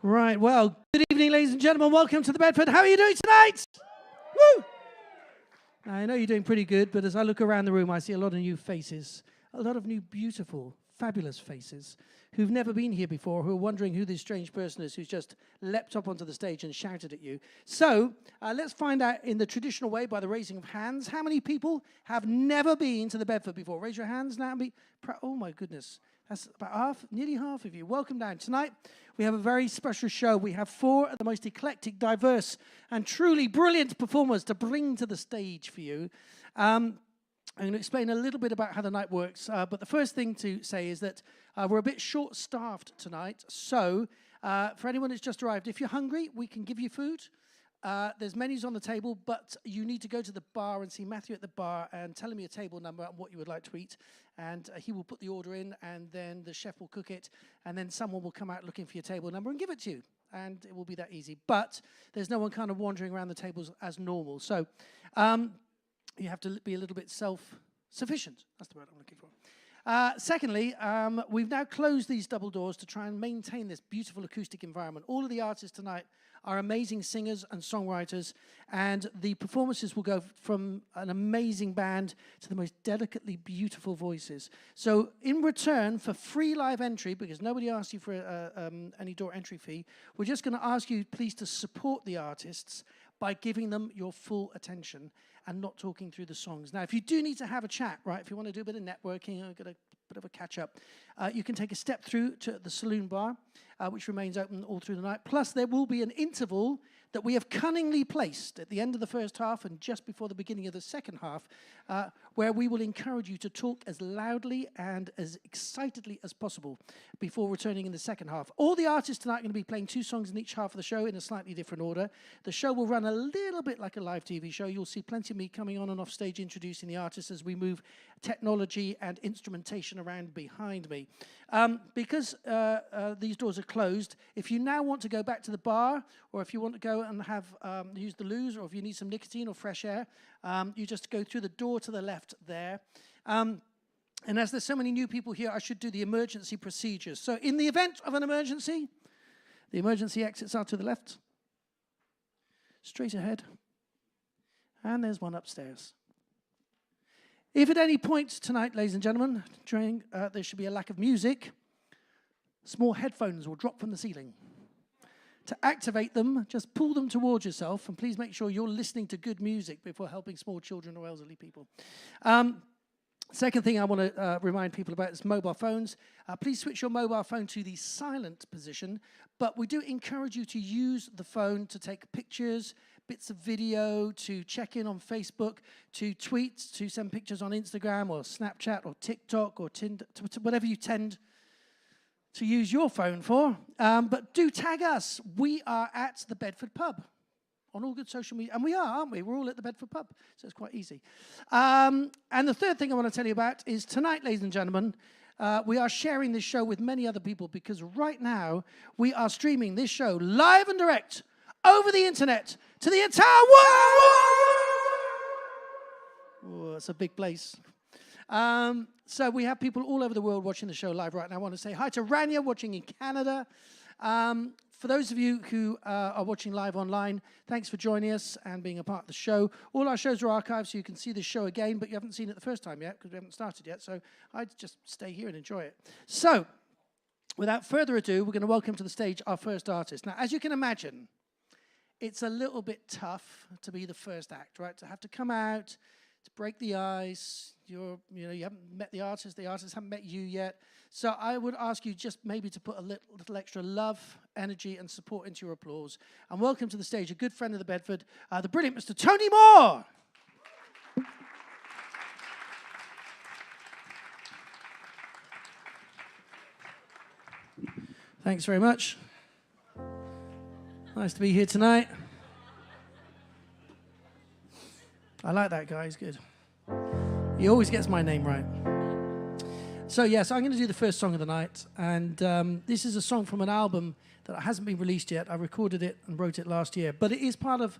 Right, well, good evening, ladies and gentlemen. Welcome to the Bedford. How are you doing tonight? Woo! I know you're doing pretty good, but as I look around the room, I see a lot of new faces, a lot of new beautiful, fabulous faces who've never been here before, who are wondering who this strange person is who's just leapt up onto the stage and shouted at you. So let's find out in the traditional way by the raising of hands. How many people have never been to the Bedford before? Raise your hands now. Oh, my goodness. That's about half, nearly half of you. Welcome down. Tonight, we have a very special show. We have four of the most eclectic, diverse, and truly brilliant performers to bring to the stage for you. I'm going to explain a little bit about how the night works, but the first thing to say is that we're a bit short-staffed tonight. So, for anyone that's just arrived, if you're hungry, we can give you food. There's menus on the table, but you need to go to the bar and see Matthew at the bar and tell him your table number and what you would like to eat. And he will put the order in, and then the chef will cook it, and then someone will come out looking for your table number and give it to you. And it will be that easy. But there's no one kind of wandering around the tables as normal. So you have to be a little bit self-sufficient. That's the word I'm looking for. Secondly, we've now closed these double doors to try and maintain this beautiful acoustic environment. All of the artists tonight are amazing singers and songwriters, and the performances will go from an amazing band to the most delicately beautiful voices. So in return for free live entry, because nobody asked you for any door entry fee, we're just going to ask you please to support the artists by giving them your full attention and not talking through the songs. Now, if you do need to have a chat, right, if you want to do a bit of networking or get a bit of a catch-up, you can take a step through to the saloon bar, which remains open all through the night. Plus, there will be an interval that we have cunningly placed at the end of the first half and just before the beginning of the second half, where we will encourage you to talk as loudly and as excitedly as possible before returning in the second half. All the artists tonight are going to be playing 2 songs in each half of the show in a slightly different order. The show will run a little bit like a live TV show. You'll see plenty of me coming on and off stage introducing the artists as we move technology and instrumentation around behind me. Because these doors are closed, if you now want to go back to the bar, or if you want to go and have use the loos, or if you need some nicotine or fresh air, you just go through the door to the left there. And as there's so many new people here, I should do the emergency procedures. So in the event of an emergency, the emergency exits are to the left, straight ahead, and there's one upstairs. If at any point tonight, ladies and gentlemen, during there should be a lack of music, small headphones will drop from the ceiling. To activate them, just pull them towards yourself, and please make sure you're listening to good music before helping small children or elderly people. Second thing I want to remind people about is mobile phones. Please switch your mobile phone to the silent position, but we do encourage you to use the phone to take pictures, bits of video, to check in on Facebook, to tweet, to send pictures on Instagram or Snapchat or TikTok or Tinder, whatever you tend to use your phone for. But do tag us. We are at the Bedford pub on all good social media. And we are, aren't we? We're all at the Bedford pub, so it's quite easy. And the third thing I want to tell you about is tonight, ladies and gentlemen, we are sharing this show with many other people because right now we are streaming this show live and direct over the internet to the entire world. Oh, it's a big place. So we have people all over the world watching the show live right now. I want to say hi to Rania watching in Canada. For those of you who are watching live online, thanks for joining us and being a part of the show. All our shows are archived, so you can see this show again, but you haven't seen it the first time yet because we haven't started yet, so I'd just stay here and enjoy it. So, without further ado, we're going to welcome to the stage our first artist. Now, as you can imagine, it's a little bit tough to be the first act, right? To have to come out, to break the ice. You haven't met the artists haven't met you yet. So I would ask you just maybe to put a little extra love, energy, and support into your applause. And welcome to the stage a good friend of the Bedford, the brilliant Mr. Tony Moore. Thanks very much. Nice to be here tonight. I like that guy, he's good. He always gets my name right. So yes, I'm going to do the first song of the night, and this is a song from an album that hasn't been released yet. I recorded it and wrote it last year, but it is part of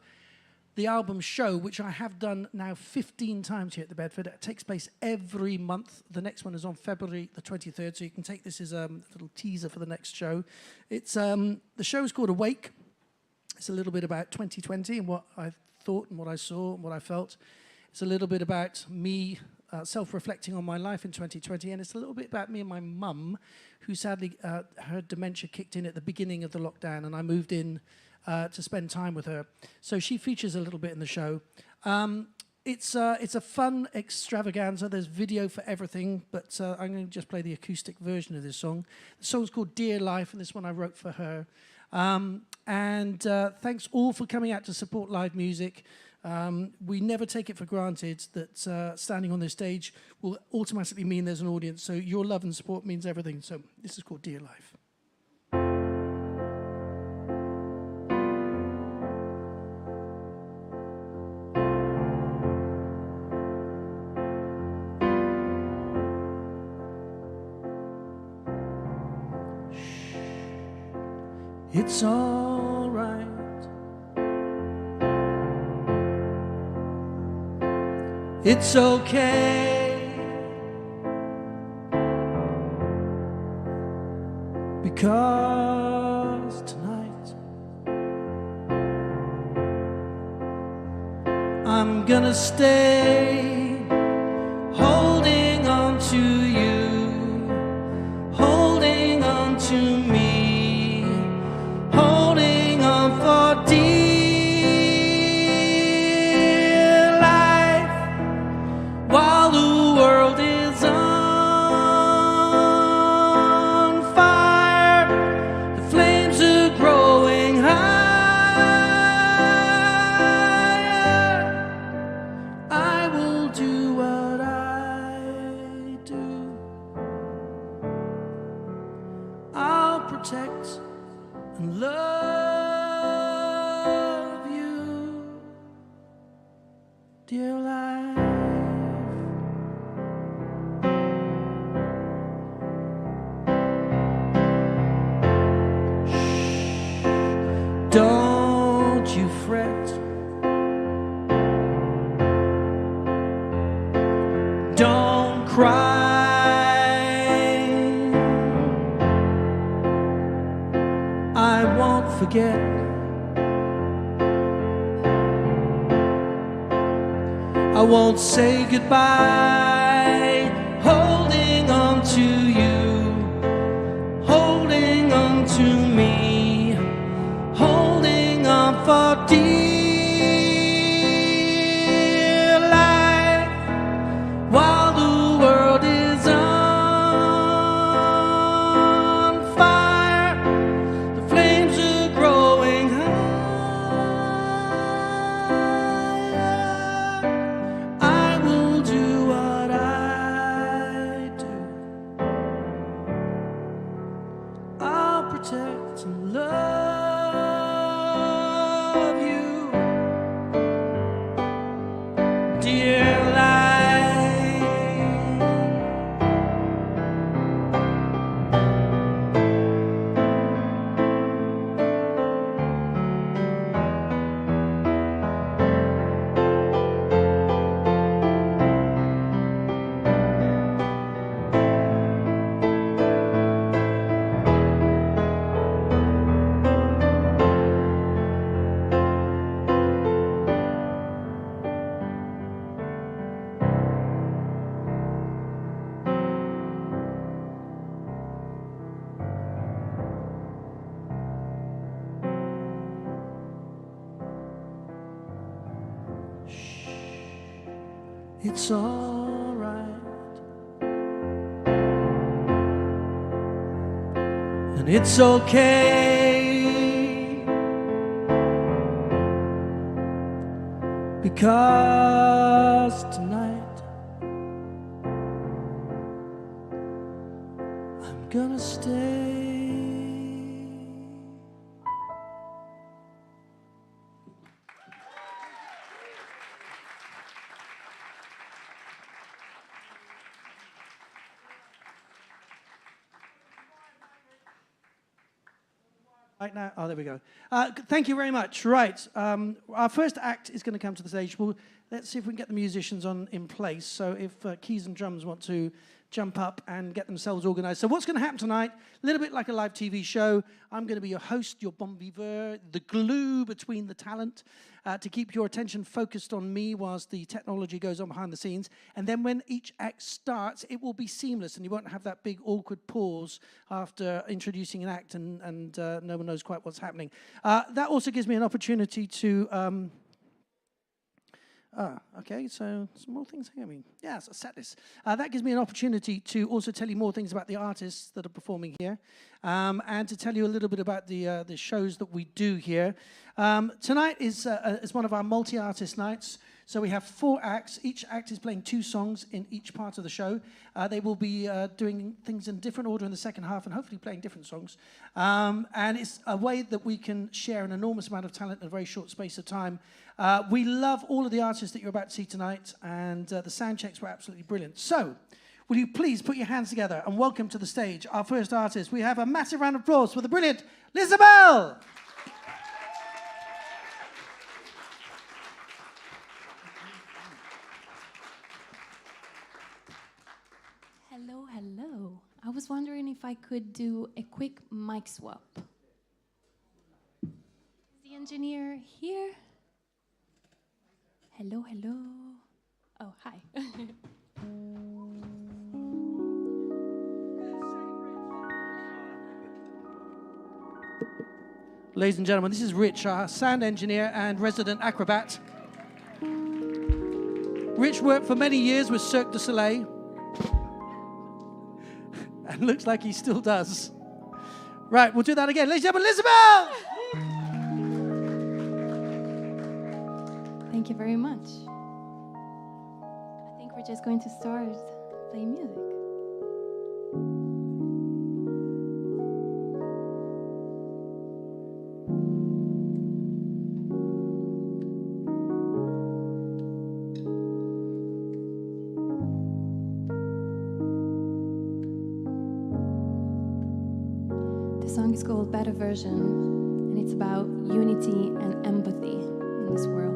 the album show, which I have done now 15 times here at the Bedford. It takes place every month. The next one is on February the 23rd, so you can take this as a little teaser for the next show. It's the show is called Awake. It's a little bit about 2020 and what I thought and what I saw and what I felt. It's a little bit about me self-reflecting on my life in 2020, and it's a little bit about me and my mum, who sadly, her dementia kicked in at the beginning of the lockdown, and I moved in to spend time with her. So she features a little bit in the show. It's a fun extravaganza. There's video for everything, but I'm going to just play the acoustic version of this song. The song's called Dear Life, and this one I wrote for her. Thanks all for coming out to support live music. We never take it for granted that standing on this stage will automatically mean there's an audience, so your love and support means everything. So this is called Dear Life. It's all right. It's okay, because tonight I'm gonna stay holding on to you, holding on to me, holding on for dear. Protect and love you, dear life. Shh, don't you fret, don't cry. I won't forget. I won't say goodbye. Holding on to you, holding on to me, holding on for dear life, while the world is on fire. The flames are growing higher. I will do what I do. I'll protect and love you, dear life. It's all right, and it's okay, because tonight I'm gonna stay. Right now, oh, there we go. Thank you very much. Right, our first act is going to come to the stage. Let's see if we can get the musicians in place. So if keys and drums want to jump up and get themselves organized. So what's going to happen tonight, a little bit like a live TV show, I'm going to be your host, your bon viveur, the glue between the talent, to keep your attention focused on me whilst the technology goes on behind the scenes. And then when each act starts, it will be seamless and you won't have that big awkward pause after introducing an act and no one knows quite what's happening. That also gives me an opportunity to... okay, so some more things here. Yes, I set this. That gives me an opportunity to also tell you more things about the artists that are performing here, and to tell you a little bit about the shows that we do here. Tonight is one of our multi-artist nights. So we have 4 acts. Each act is playing 2 songs in each part of the show. They will be doing things in different order in the second half and hopefully playing different songs. And it's a way that we can share an enormous amount of talent in a very short space of time. We love all of the artists that you're about to see tonight, and the sound checks were absolutely brilliant. So, will you please put your hands together and welcome to the stage our first artist. We have a massive round of applause for the brilliant LISABEL! Hello, hello. I was wondering if I could do a quick mic swap. Is the engineer here? Hello, hello. Oh, hi. Ladies and gentlemen, this is Rich, our sound engineer and resident acrobat. Rich worked for many years with Cirque du Soleil. And looks like he still does. Right, we'll do that again. Ladies and gentlemen, LISABEL! Thank you very much. I think we're just going to start playing music. The song is called Better Version, and it's about unity and empathy in this world.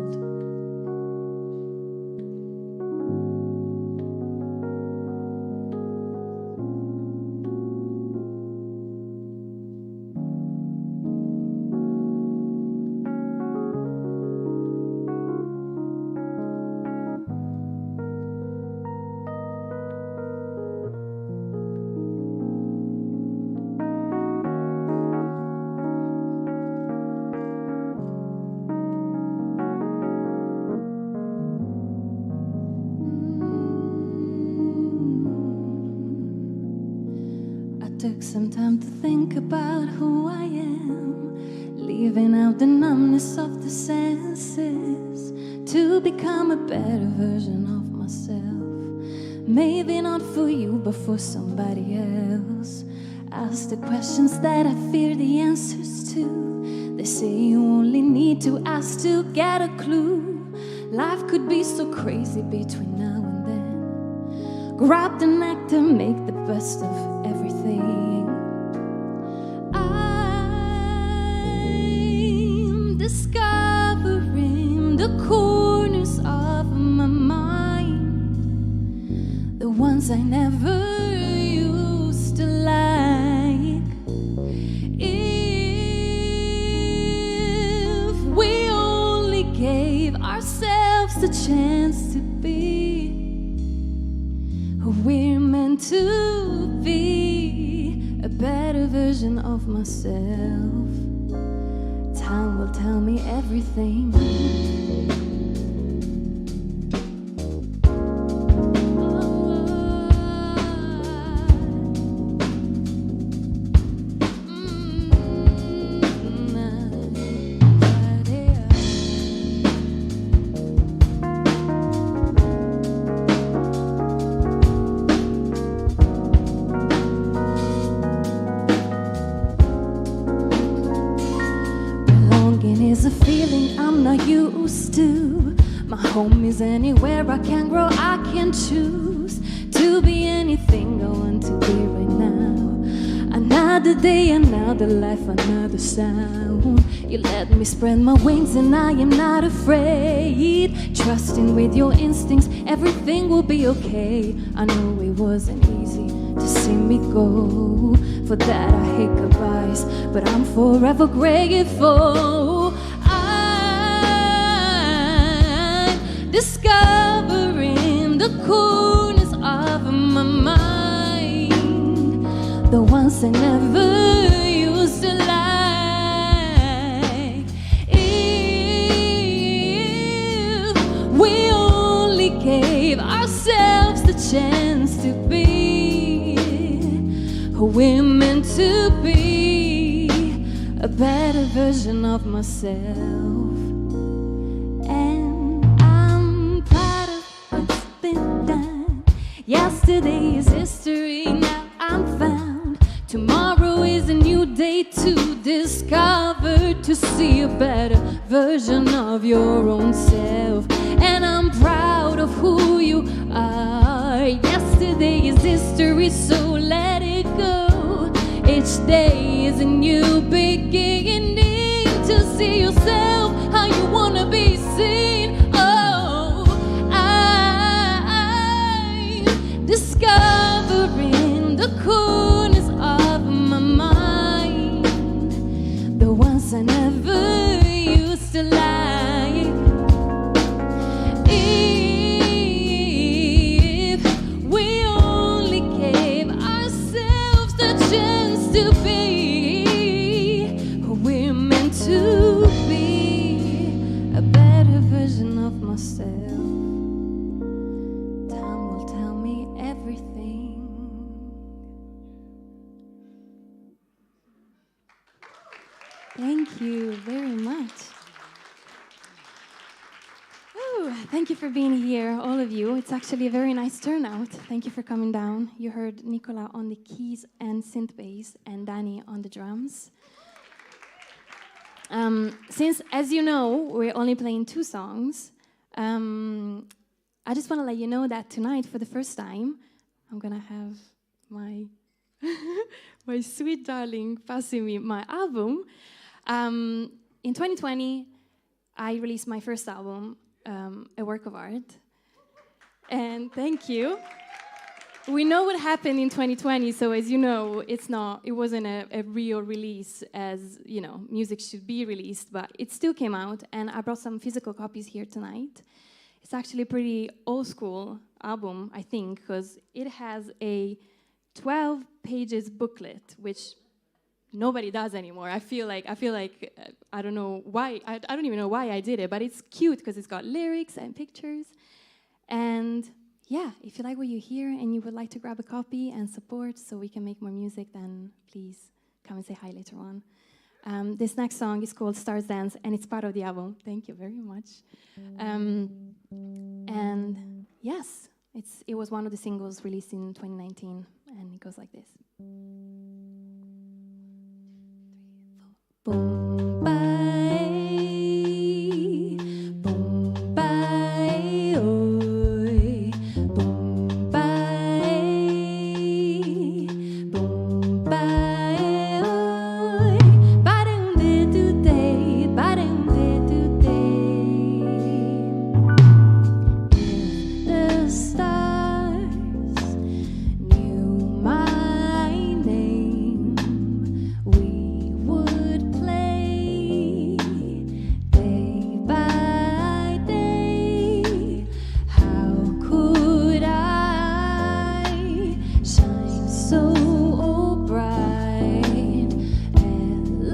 Took some time to think about who I am, leaving out the numbness of the senses to become a better version of myself. Maybe not for you, but for somebody else. Ask the questions that I fear the answers to. They say you only need to ask to get a clue. Life could be so crazy between now and then. Grab the nectar, make the best of everything. I'm discovering the corners of my mind, the ones I never used to like. If we only gave ourselves the chance to be who we're meant to be, a better version of myself. Time will tell me everything. Is a feeling I'm not used to. My home is anywhere I can grow, I can choose to be anything I want to be right now. I'm not Another day, another life, another sound. You let me spread my wings and I am not afraid. Trusting with your instincts, everything will be okay. I know it wasn't easy to see me go. For that I hate goodbyes, but I'm forever grateful. I'm discovering the coolness of my mind, the ones I never used to like. If we only gave ourselves the chance to be who we're meant to be, a better version of myself. And I'm proud of what's been done. Yesterday is history, now I'm found. Tomorrow is a new day to discover, to see a better version of your own self. And I'm proud of who you are. Yesterday is history, so let it go. Each day is a new beginning, to see yourself how you wanna be seen. Oh, I'm discovering the coolness of my mind, the ones I never used to like. If we only gave ourselves the chance to be who we're meant to be, a better version of myself. Time will tell me everything. Thank you very much. Ooh, thank you for being here, all of you. It's actually a very nice turnout. Thank you for coming down. You heard Nicola on the keys and synth bass, and Danny on the drums. Since, as you know, we're only playing 2 songs, I just want to let you know that tonight, for the first time, I'm going to have my my sweet darling passing me my album. In 2020, I released my first album, a work of art. And thank you. We know what happened in 2020, so as you know, it wasn't a real release as, you know, music should be released, but it still came out, and I brought some physical copies here tonight. It's actually a pretty old school album, I think, because it has a 12 pages booklet, which nobody does anymore. I feel like I don't know why. I don't even know why I did it, but it's cute because it's got lyrics and pictures. And yeah, if you like what you hear and you would like to grab a copy and support so we can make more music, then please come and say hi later on. This next song is called Stars Dance, and it's part of the album. Thank you very much. And yes, it was one of the singles released in 2019, and it goes like this. Boom, bye, boom, bye, oi, boom, bye, boom, bye, oi, barem de today, barem de today. If the stars knew my name, we would play day by day. How could I shine so bright,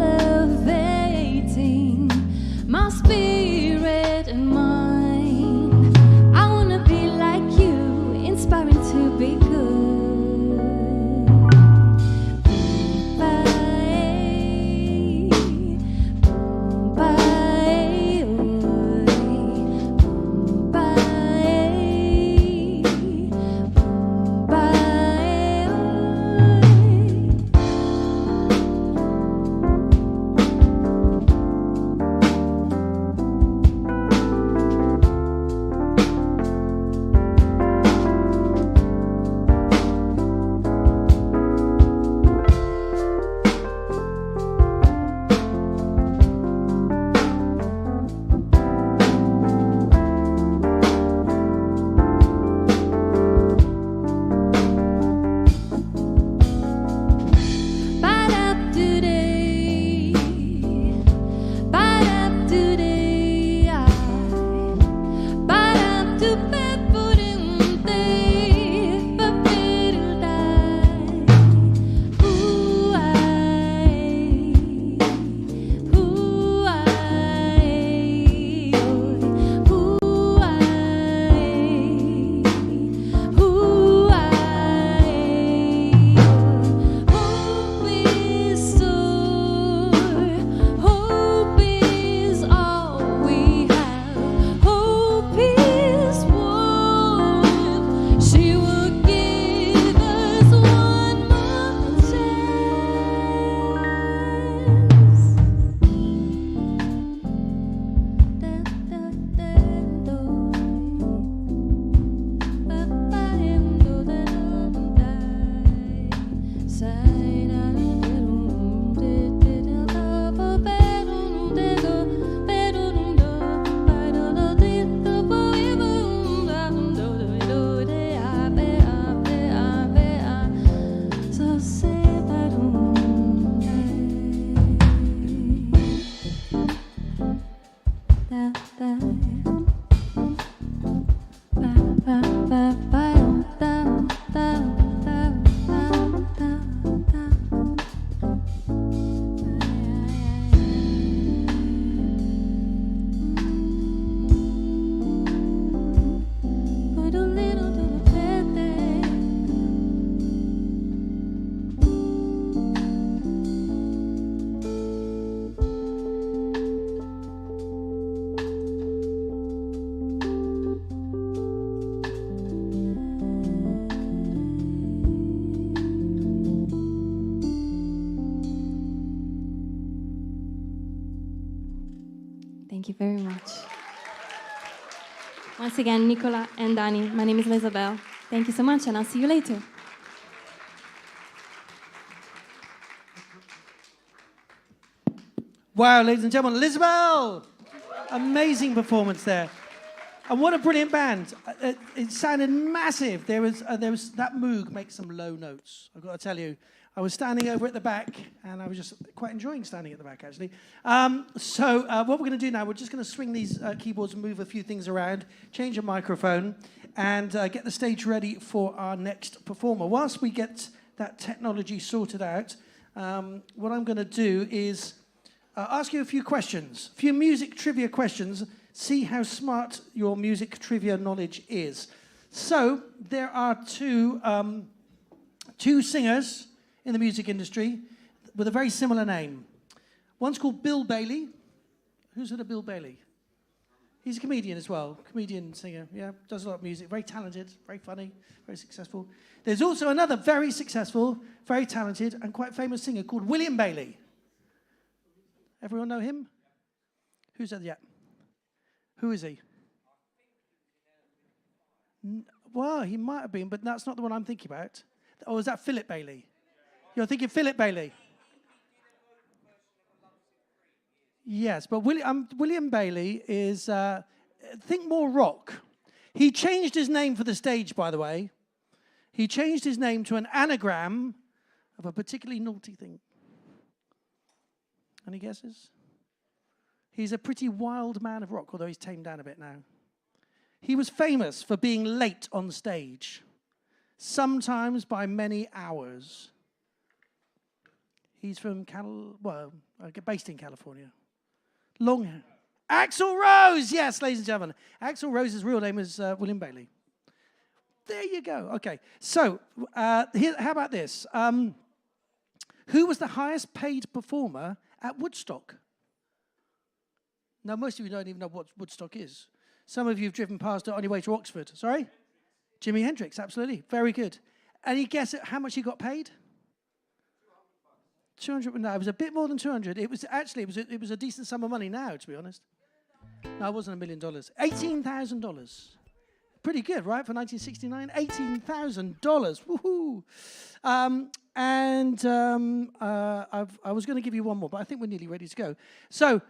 elevating my spirit and mind? I wanna be like you, inspiring to be good. Thank you very much. Once again, Nicola and Danny, my name is LISABEL. Thank you so much, and I'll see you later. Wow, ladies and gentlemen, LISABEL! Amazing performance there. And what a brilliant band. It sounded massive. There was that Moog makes some low notes, I've got to tell you. I was standing over at the back, and I was just quite enjoying standing at the back, actually. So what we're going to do now, we're just going to swing these keyboards and move a few things around, change a microphone, and get the stage ready for our next performer. Whilst we get that technology sorted out, what I'm going to do is ask you a few questions, a few music trivia questions, see how smart your music trivia knowledge is. So there are two singers in the music industry with a very similar name. One's called Bill Bailey. Who's heard of Bill Bailey? He's a comedian as well, comedian, singer, yeah, does a lot of music, very talented, very funny, very successful. There's also another very successful, very talented, and quite famous singer called William Bailey. Everyone know him? Who's that yet? Who is he? Well, he might have been, but that's not the one I'm thinking about. Oh, is that Philip Bailey? You're thinking Philip Bailey? Yes, but William Bailey is, think more rock. He changed his name for the stage, by the way. He changed his name to an anagram of a particularly naughty thing. Any guesses? He's a pretty wild man of rock, although he's tamed down a bit now. He was famous for being late on stage, sometimes by many hours. He's from based in California. Long hair. Axl Rose! Yes, ladies and gentlemen. Axl Rose's real name is William Bailey. There you go. Okay. So, how about this? Who was the highest paid performer at Woodstock? Now, most of you don't even know what Woodstock is. Some of you have driven past it on your way to Oxford. Sorry? Jimi Hendrix, absolutely. Very good. Any guess at how much he got paid? 200, no, it was a bit more than 200. It was actually, it was a decent sum of money now, to be honest. No, it wasn't $1 million. $18,000. Pretty good, right, for 1969? $18,000. Woohoo! I was going to give you one more, but I think we're nearly ready to go. So,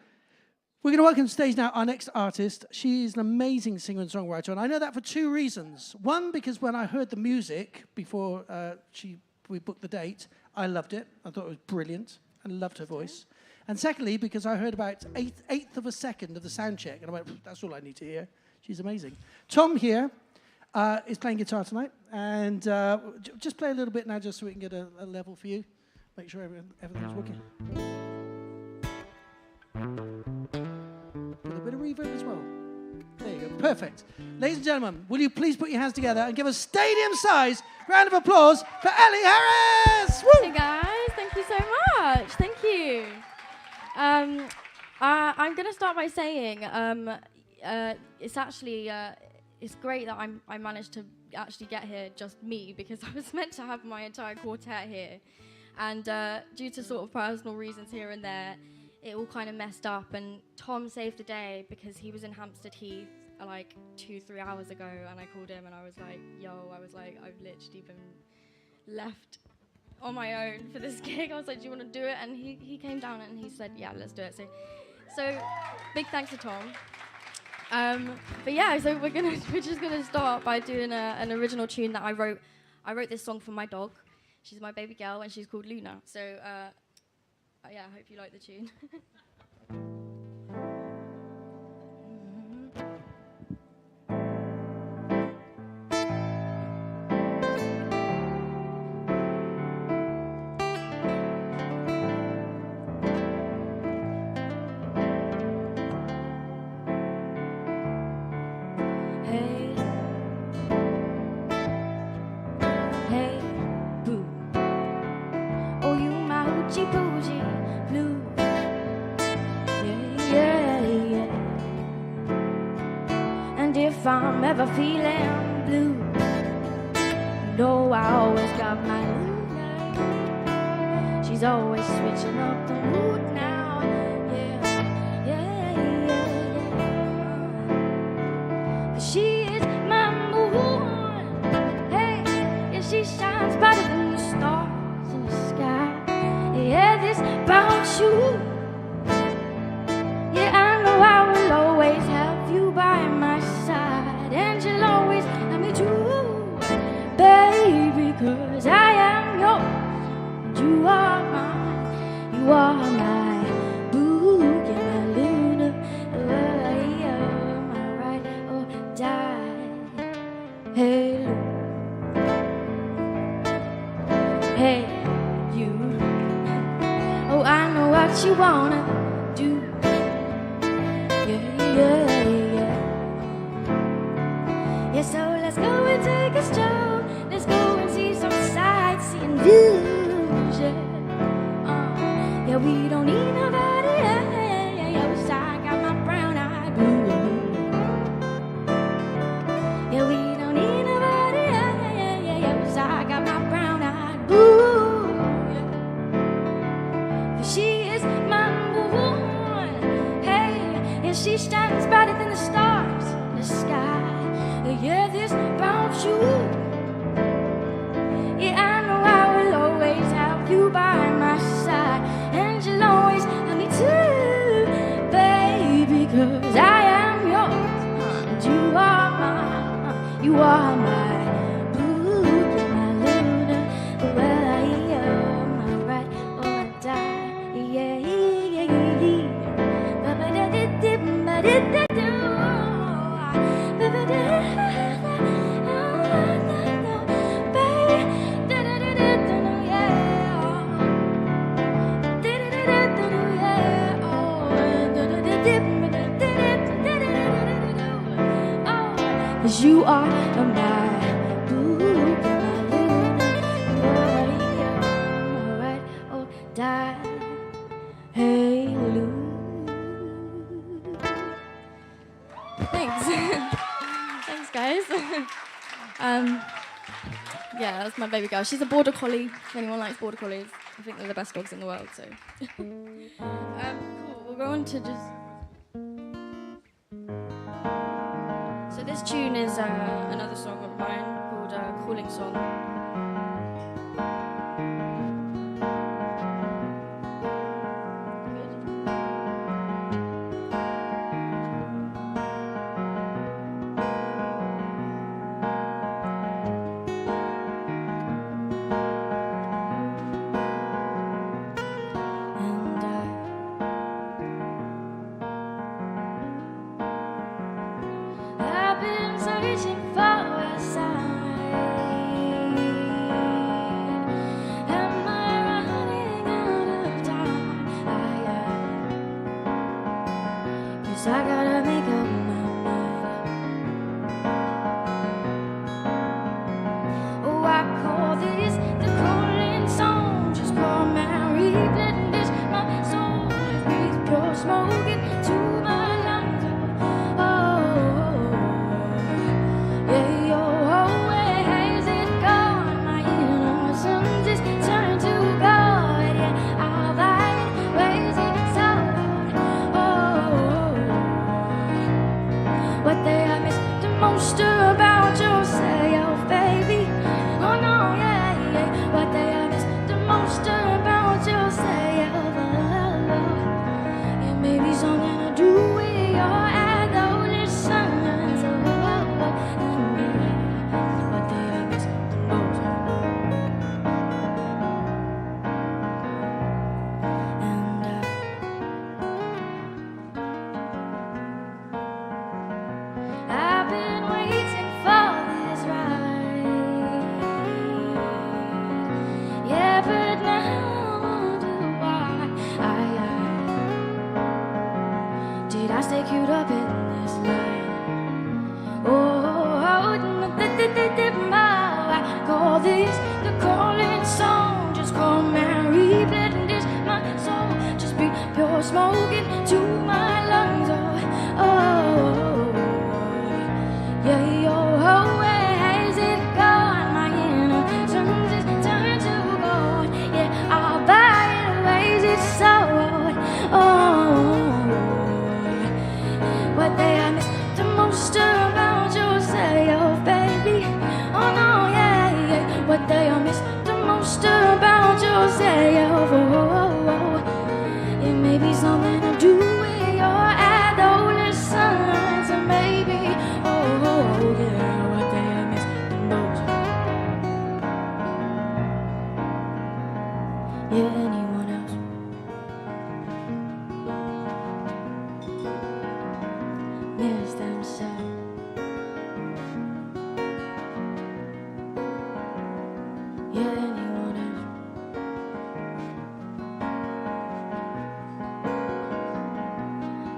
we're going to welcome to the stage now our next artist. She's an amazing singer and songwriter, and I know that for two reasons. One, because when I heard the music before we booked the date, I loved it. I thought it was brilliant and loved her voice. And secondly, because I heard about eighth of a second of the sound check, and I went, that's all I need to hear. She's amazing. Tom here is playing guitar tonight, and just play a little bit now just so we can get a level for you. Make sure everything's working. With a bit of reverb as well. There you go. Perfect. Ladies and gentlemen, will you please put your hands together and give a stadium-sized round of applause for ELLIE HARRIS! Woo! Hey guys, thank you so much. Thank you. I'm going to start by saying it's actually it's great that I managed to actually get here, just me, because I was meant to have my entire quartet here, and due to sort of personal reasons here and there, it all kind of messed up, and Tom saved the day because he was in Hampstead Heath like 2-3 hours ago, and I called him and I was like, I've literally been left on my own for this gig. I was like, do you want to do it? And he came down and he said, yeah, let's do it. So big thanks to Tom. But yeah, so we're just gonna start by doing an original tune that I wrote. I wrote this song for my dog. She's my baby girl and she's called Luna. So yeah, I hope you like the tune. If I'm ever feeling blue, you know I always got my Luna. She's always switching up the mood now. Yeah, yeah, yeah, about you. Yeah, I know I will always have you by my side, and you'll always have me too, baby, 'cause I am yours, you are mine, you are my boo, you're my Luna, my ride or die. Hey, hey, you. Oh, I know what you wanna do. Yeah, yeah, yeah. Yeah, so let's go and take a stroll. Let's go and see some sightseeing views. Yeah, yeah, we don't need nobody else. I got my brown-eyed boo. Yeah, we don't need nobody else. I got my brown-eyed boo. She is my woman, hey, and she shines brighter than the stars in the sky. Yeah, this about you. Yeah, I know I will always have you by my side, and you'll always have me too, baby, 'cause I am yours, and you are mine, you are my boo, you're my Luna, well, I am my right or die. Yeah, yeah, yeah, yeah. Cause you are my boo, you're my Luna, alright, or die. Hey, Lou. Thanks. Thanks, guys. Yeah, that's my baby girl. She's a border collie. If anyone likes border collies, I think they're the best dogs in the world. So, cool. We'll go on to just. So this tune is another song of mine called "Calling Song." I've been searching for a sign. Am I running out of time? 'Cause I gotta make up my mind. Oh, I call this the calling song. Just call Mary, blend my soul, breathe pure smoke into my lungs. What they have missed the most about yourself, baby. Oh no, yeah, yeah. What they have missed the most about yourself. Yeah, maybe something to do with your adolescence. What they have missed the most. I've been waiting for this ride. Yeah, but now I wonder why. Did I stay queued up in this line? I call this the calling song. Just call Mary, blend my soul. Just be pure smoke into my lungs. Yeah, where has it gone? My innocence is turned to gold. Yeah, I'll buy it, raise it sold. What they have missed the most about yourself, baby. Oh no, yeah, yeah. What they have missed the most about yourself. Yeah, anyone else? Miss themselves. Yeah, anyone else?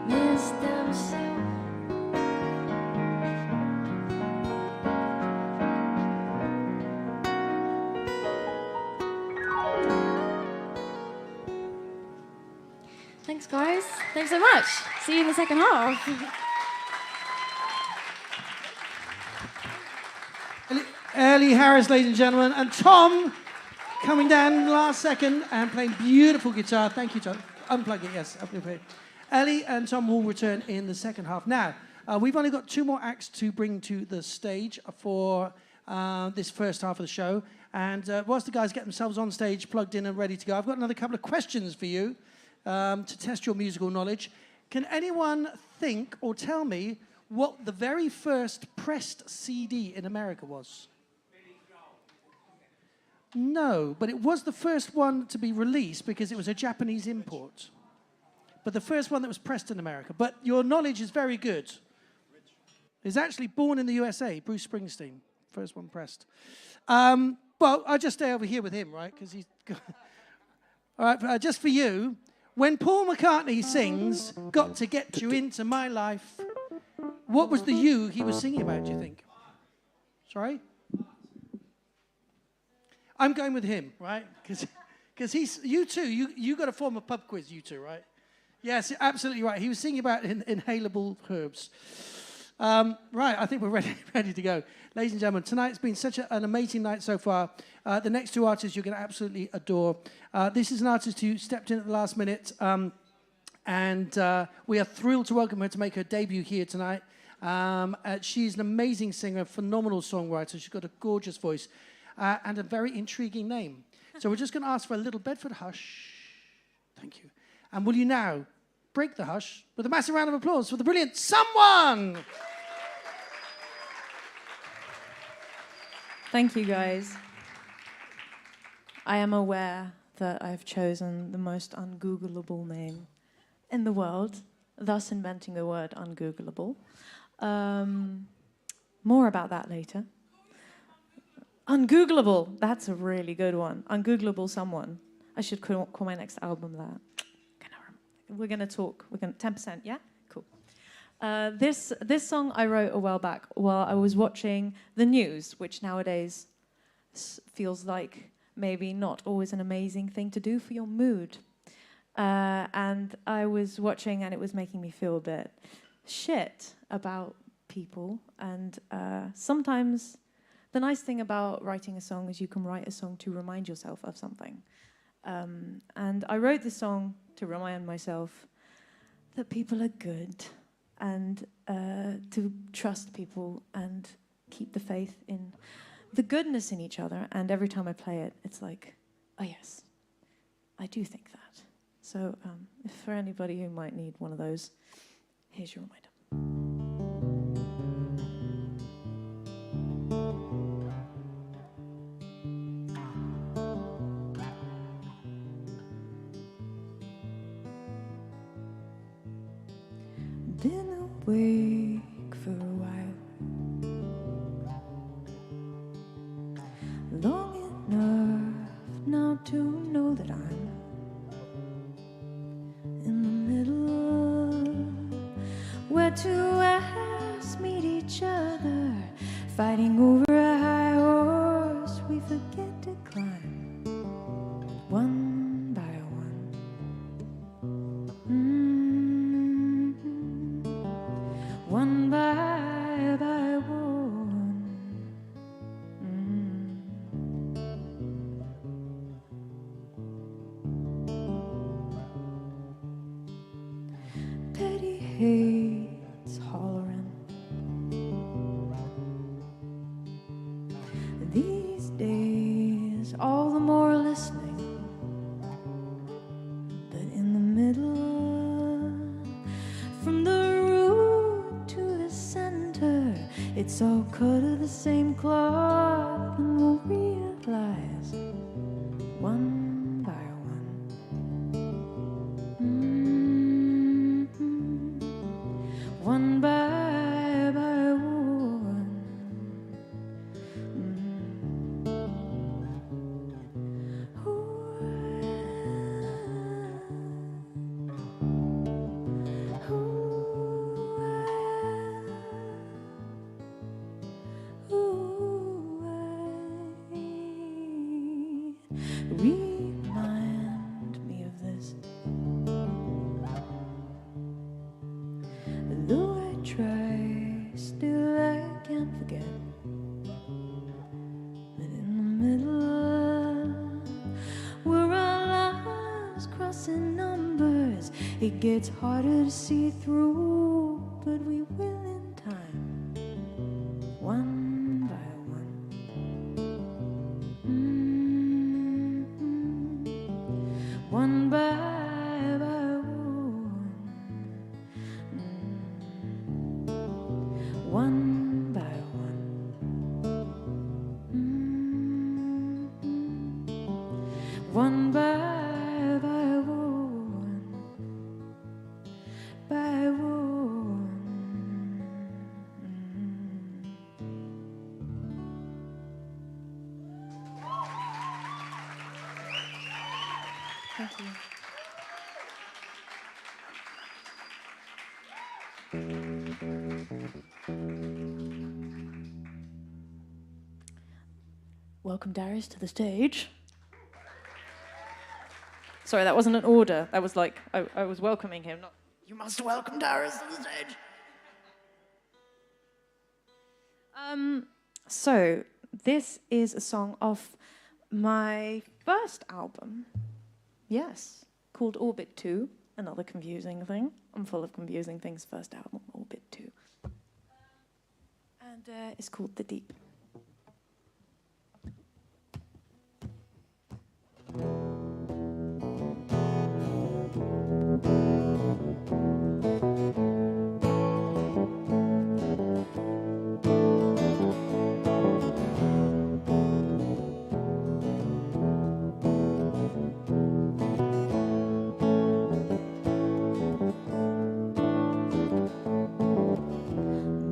Miss themselves. Thanks, guys. Thanks so much. See you in the second half. ELLIE Harris, ladies and gentlemen, and Tom coming down last second and playing beautiful guitar. Thank you, Tom. Unplug it, yes. ELLIE and Tom will return in the second half. Now, we've only got 2 more acts to bring to the stage for this first half of the show. And whilst the guys get themselves on stage, plugged in and ready to go, I've got another couple of questions for you to test your musical knowledge. Can anyone think or tell me what the very first pressed CD in America was? No, but it was the first one to be released because it was a Japanese import. But the first one that was pressed in America. But your knowledge is very good. It's actually Born in the USA, Bruce Springsteen. First one pressed. Well, I'll just stay over here with him, right? Because he's... All right, just for you. When Paul McCartney sings, "Got to Get You Into My Life," what was the you he was singing about, do you think? Sorry? I'm going with him, right? Because he's, you two, you got to form a pub quiz, you two, right? Yes, absolutely right. He was singing about inhalable herbs. Right, I think we're ready to go. Ladies and gentlemen, tonight's been such an amazing night so far. The next 2 artists you're going to absolutely adore. This is an artist who stepped in at the last minute, and we are thrilled to welcome her to make her debut here tonight. She's an amazing singer, phenomenal songwriter. She's got a gorgeous voice and a very intriguing name. So we're just going to ask for a little Bedford hush. Thank you. And will you now break the hush with a massive round of applause for the brilliant Someone! Thank you, guys. I am aware that I've chosen the most ungoogleable name in the world, thus inventing the word ungoogleable. More about that later. Ungoogleable, that's a really good one. Ungoogleable Someone. I should call my next album that. We're going to talk. We're going 10%, yeah? Cool. This song I wrote a while back while I was watching the news, which nowadays feels like maybe not always an amazing thing to do for your mood. And I was watching and it was making me feel a bit shit about people. And sometimes the nice thing about writing a song is you can write a song to remind yourself of something. And I wrote this song to remind myself that people are good and to trust people and keep the faith in the goodness in each other. And every time I play it, it's like, oh yes, I do think that. So if for anybody who might need one of those, here's your reminder. Been awake for a while, long enough now to know that I'm in the middle, where two halves meet each other, fighting over a high horse we forget to climb, one by one. One by one. Petty hate's hollering. These days, all the more listening. But in the middle, from the it's all cut of the same cloth, and we'll realize one by one. remind me of this. Though I try, still I can't forget that in the middle, where our lives crossing numbers, it gets harder to see through, but we will in time, one by one. One by one by one. One by one. By one. Thank you. Welcome Darius to the stage. Sorry, that wasn't an order. That was like, I was welcoming him, not, you must welcome Darius to the stage. So, this is a song off my first album. Yes, called Orbit 2, another confusing thing. I'm full of confusing things. First album, Orbit 2. And it's called The Deep.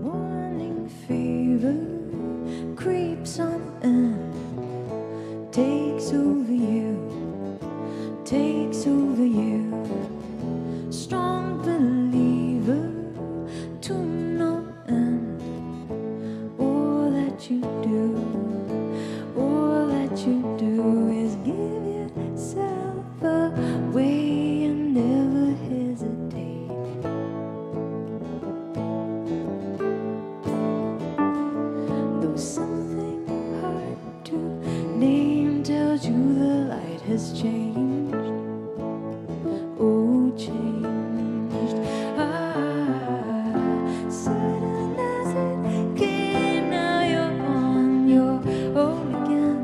Morning fever creeps on in, takes over you, strong believer to no end. All that you do is give yourself away and never hesitate. Though something hard to name tells you the light has changed, oh changed. Sudden as it came, now you're on your own again,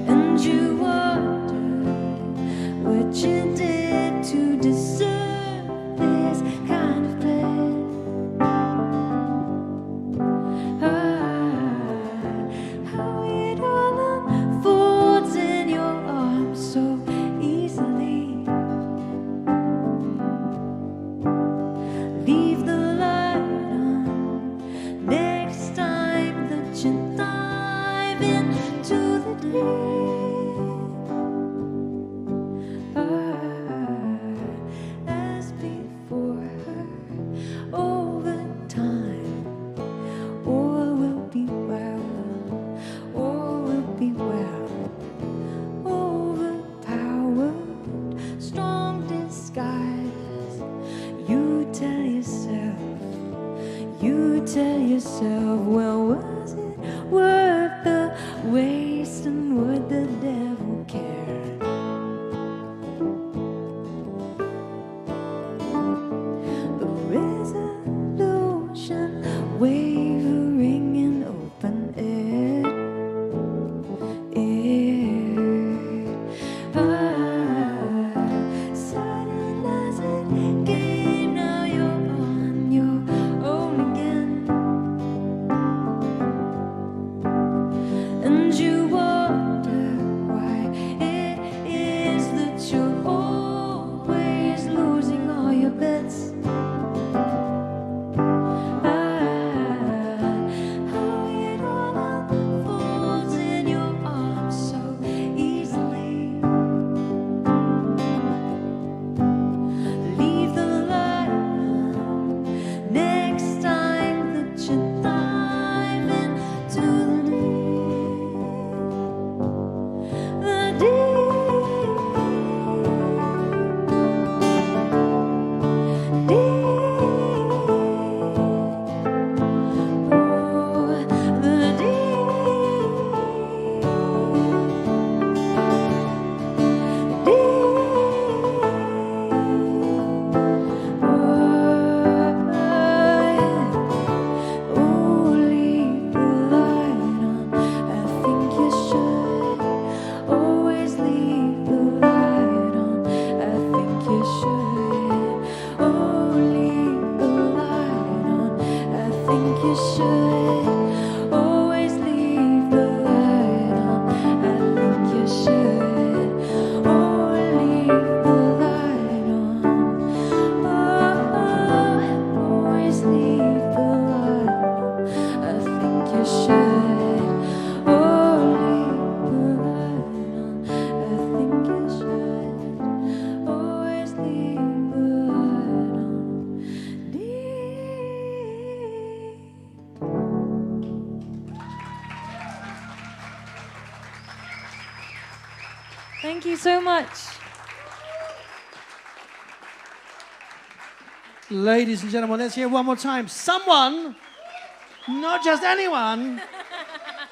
and you wonder what you did to deserve this kind of bliss. How it all unfolds in your arms so easily. Leave the light on next time that you dive into the deep. As before her, over time, all will be well, all will be well. Overpowered, strong disguise. You tell yourself, well, was it worth the waste, and would the Thank you so much. Ladies and gentlemen, let's hear one more time. Someone, not just anyone.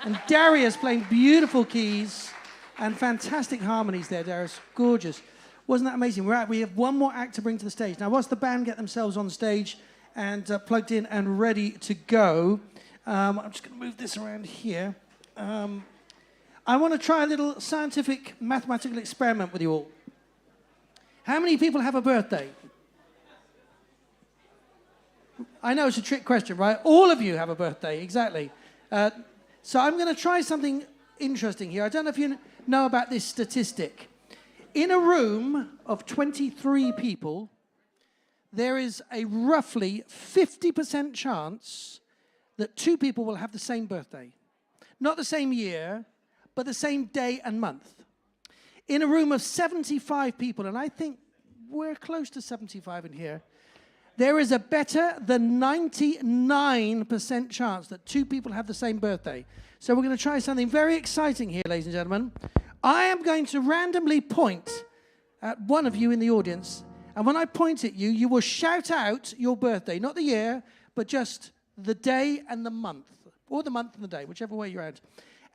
And Darius playing beautiful keys and fantastic harmonies there, Darius. Gorgeous. Wasn't that amazing? We have one more act to bring to the stage. Now, whilst the band get themselves on stage and plugged in and ready to go, I'm just going to move this around here. I want to try a little scientific mathematical experiment with you all. How many people have a birthday? I know it's a trick question, right? All of you have a birthday, exactly. So I'm going to try something interesting here. I don't know if you know about this statistic. In a room of 23 people, there is a roughly 50% chance that two people will have the same birthday. Not the same year, but the same day and month. In a room of 75 people, and I think we're close to 75 in here, there is a better than 99% chance that two people have the same birthday. So we're going to try something very exciting here, ladies and gentlemen. I am going to randomly point at one of you in the audience, and when I point at you, you will shout out your birthday, not the year, but just the day and the month, or the month and the day, whichever way you're at.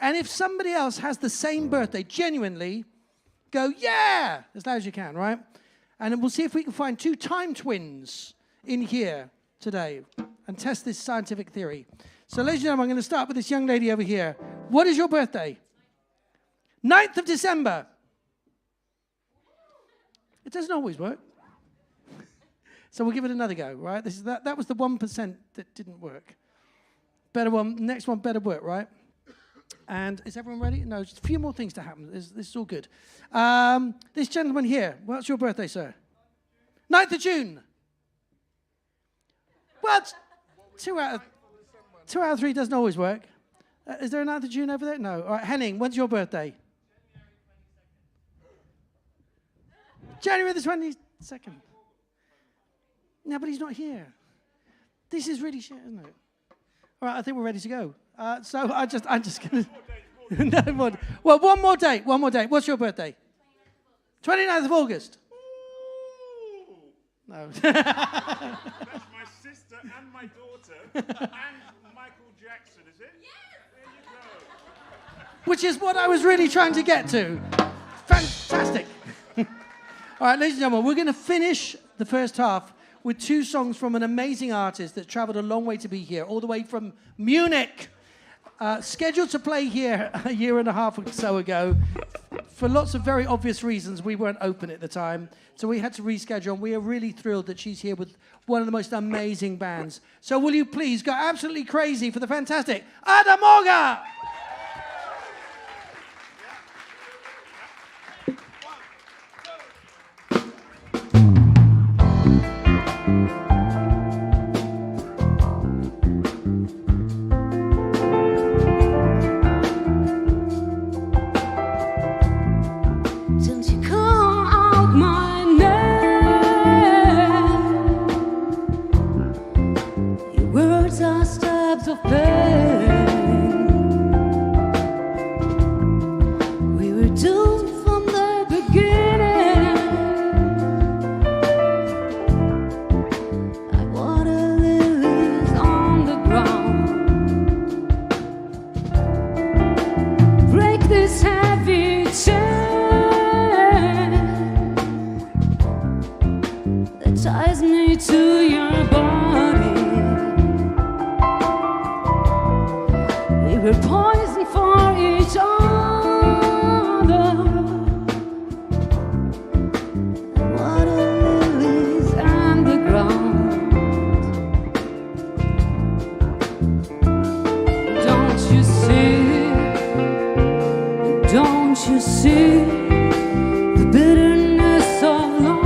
And if somebody else has the same birthday, genuinely, go, yeah, as loud as you can, right? And then we'll see if we can find two time twins in here today and test this scientific theory. So, ladies and gentlemen, I'm going to start with this young lady over here. What is your birthday? 9th of December. It doesn't always work. So we'll give it another go, right? That was the 1% that didn't work. Better one, next one better work, right? And is everyone ready? No, just a few more things to happen. This is all good. This gentleman here, what's your birthday, sir? 9th of June. Well, two out of 3 doesn't always work. Is there a 9th of June over there? No. All right, Henning, when's your birthday? January the 22nd. No, but he's not here. This is really shit, isn't it? All right, I think we're ready to go. So I'm just going to... No more. Well, one more date. What's your birthday? 29th of August. No. That's my sister and my daughter and Michael Jackson, is it? Yes! There you go. Which is what I was really trying to get to. Fantastic. All right, ladies and gentlemen, we're going to finish the first half with 2 songs from an amazing artist that traveled a long way to be here, all the way from Munich. Scheduled to play here a year and a half or so ago. For lots of very obvious reasons, we weren't open at the time, so we had to reschedule, and we are really thrilled that she's here with one of the most amazing bands. So will you please go absolutely crazy for the fantastic MORGHE! Of pain, we were doomed from the beginning. Like water lilies on the ground. Break this heavy chain that ties me to your body. We're poison for each other. Water lilies and the ground. Don't you see? Don't you see the bitterness of love?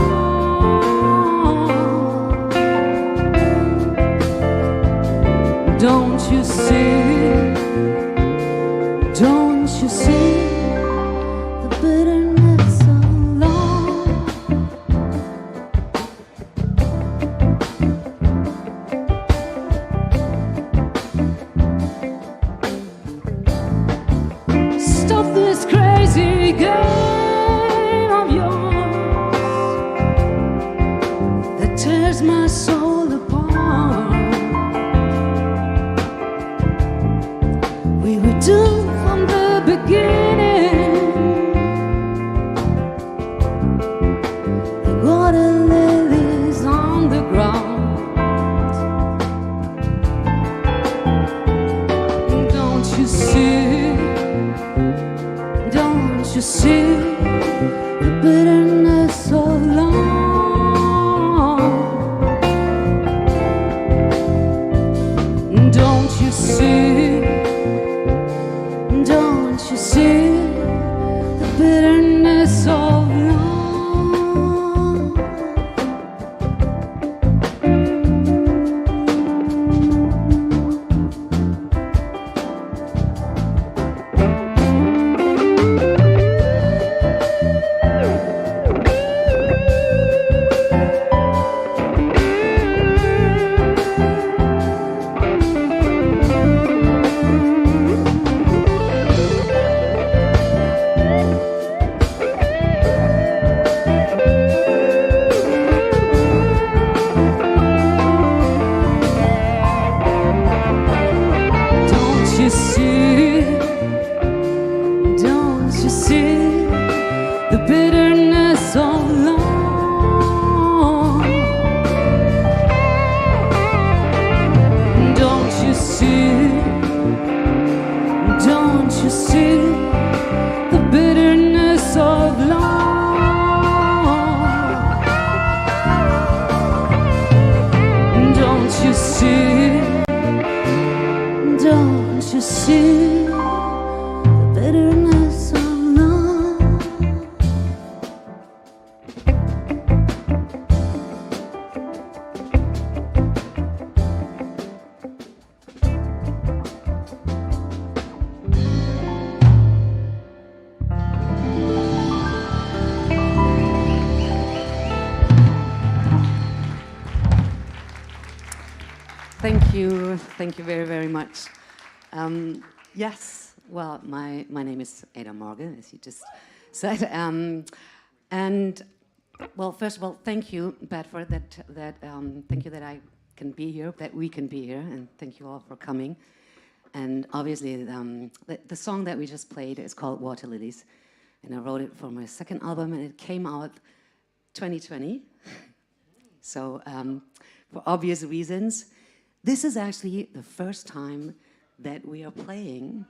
Don't you see? Don't you see the bitterness of love? Stop this crazy game. see the bitterness of love? Don't you see? Don't you see the bitterness of love? Thank you very, very much. Yes, well, my name is MORGHE, as you just said. And, well, first of all, thank you, Bedford, thank you that I can be here, that we can be here, and thank you all for coming. And obviously, the song that we just played is called Water Lilies, and I wrote it for my second album, and it came out 2020. So, for obvious reasons, this is actually the first time that we are playing.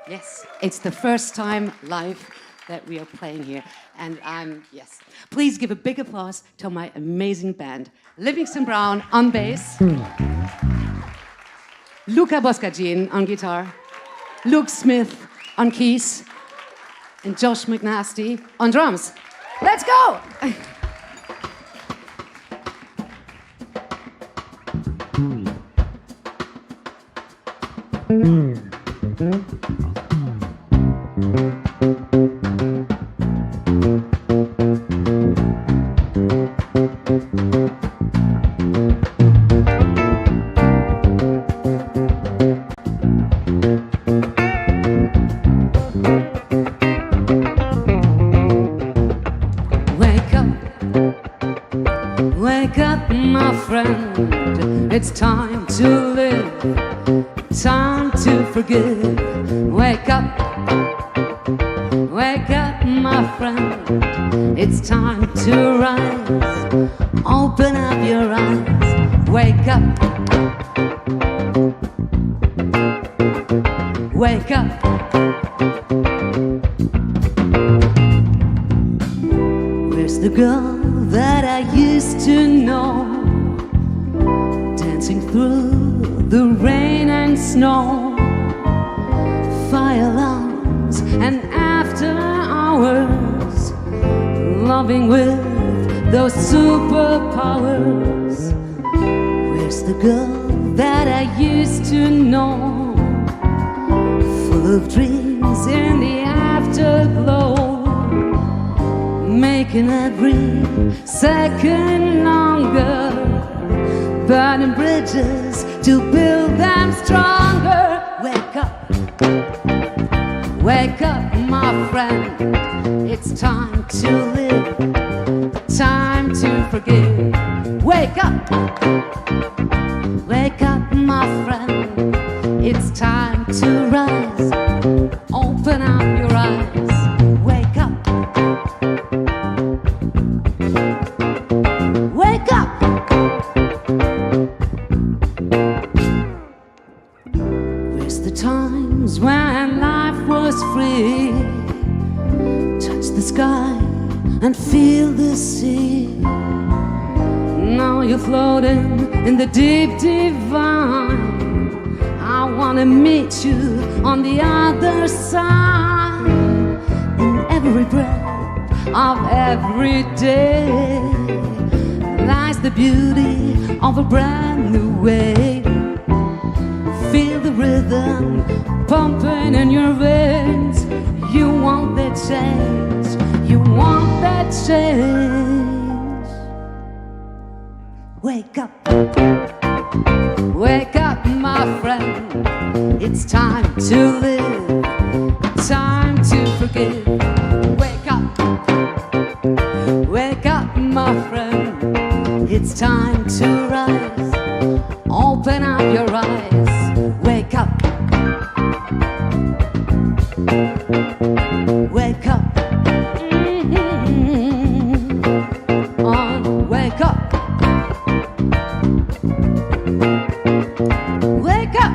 Yes, it's the first time live that we are playing here. And yes. Please give a big applause to my amazing band. Livingston Brown on bass. Luca Boscagin on guitar. Luke Smith on keys. And Josh McNasty on drums. Let's go! Wake up, my friend, it's time to live, time to forgive. Wake up, my friend, it's time to rise. Open up your eyes, wake up, wake up. Where's the girl that I used to know, dancing through the rain and snow, fire alarms and after hours, loving with those superpowers? Where's the girl that I used to know, full of dreams in the afterglow, making every second longer, burning bridges to build them stronger. Wake up, my friend, it's time to live, time to forgive. Wake up, my friend, it's time to rise. Open up your eyes, wake up. Wake up! Where's the time times when life was free. Touch the sky and feel the sea. Now you're floating in the deep divine. I wanna meet you on the other side. In every breath of every day lies the beauty of a brand new way. Feel the rhythm pumping in your veins. You want that change, you want that change. Wake up, wake up, my friend. It's time to live, time to forgive. Wake up, wake up, my friend. It's time to rise, open up your eyes. Wake up, wake up, on, wake up, wake up,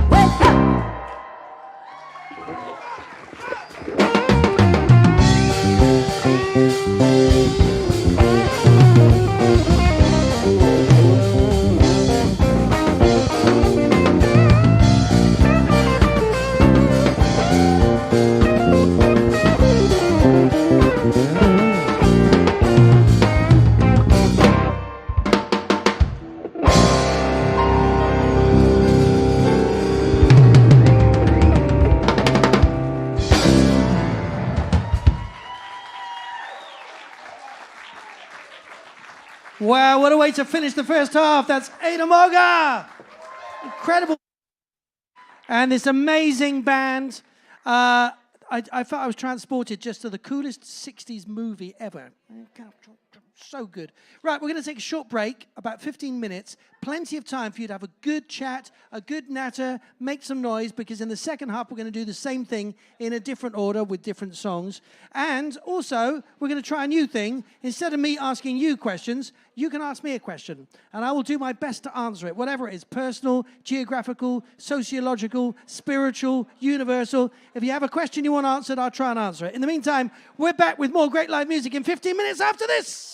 wake up. Wow, what a way to finish the first half. That's Ada Morghe. Incredible. And this amazing band. I felt I was transported just to the coolest 60s movie ever. So good. Right, we're going to take a short break, about 15 minutes. Plenty of time for you to have a good chat, a good natter, make some noise, because in the second half we're going to do the same thing in a different order with different songs. And also, we're going to try a new thing. Instead of me asking you questions, you can ask me a question. And I will do my best to answer it, whatever it is, personal, geographical, sociological, spiritual, universal. If you have a question you want answered, I'll try and answer it. In the meantime, we're back with more great live music in 15 minutes after this.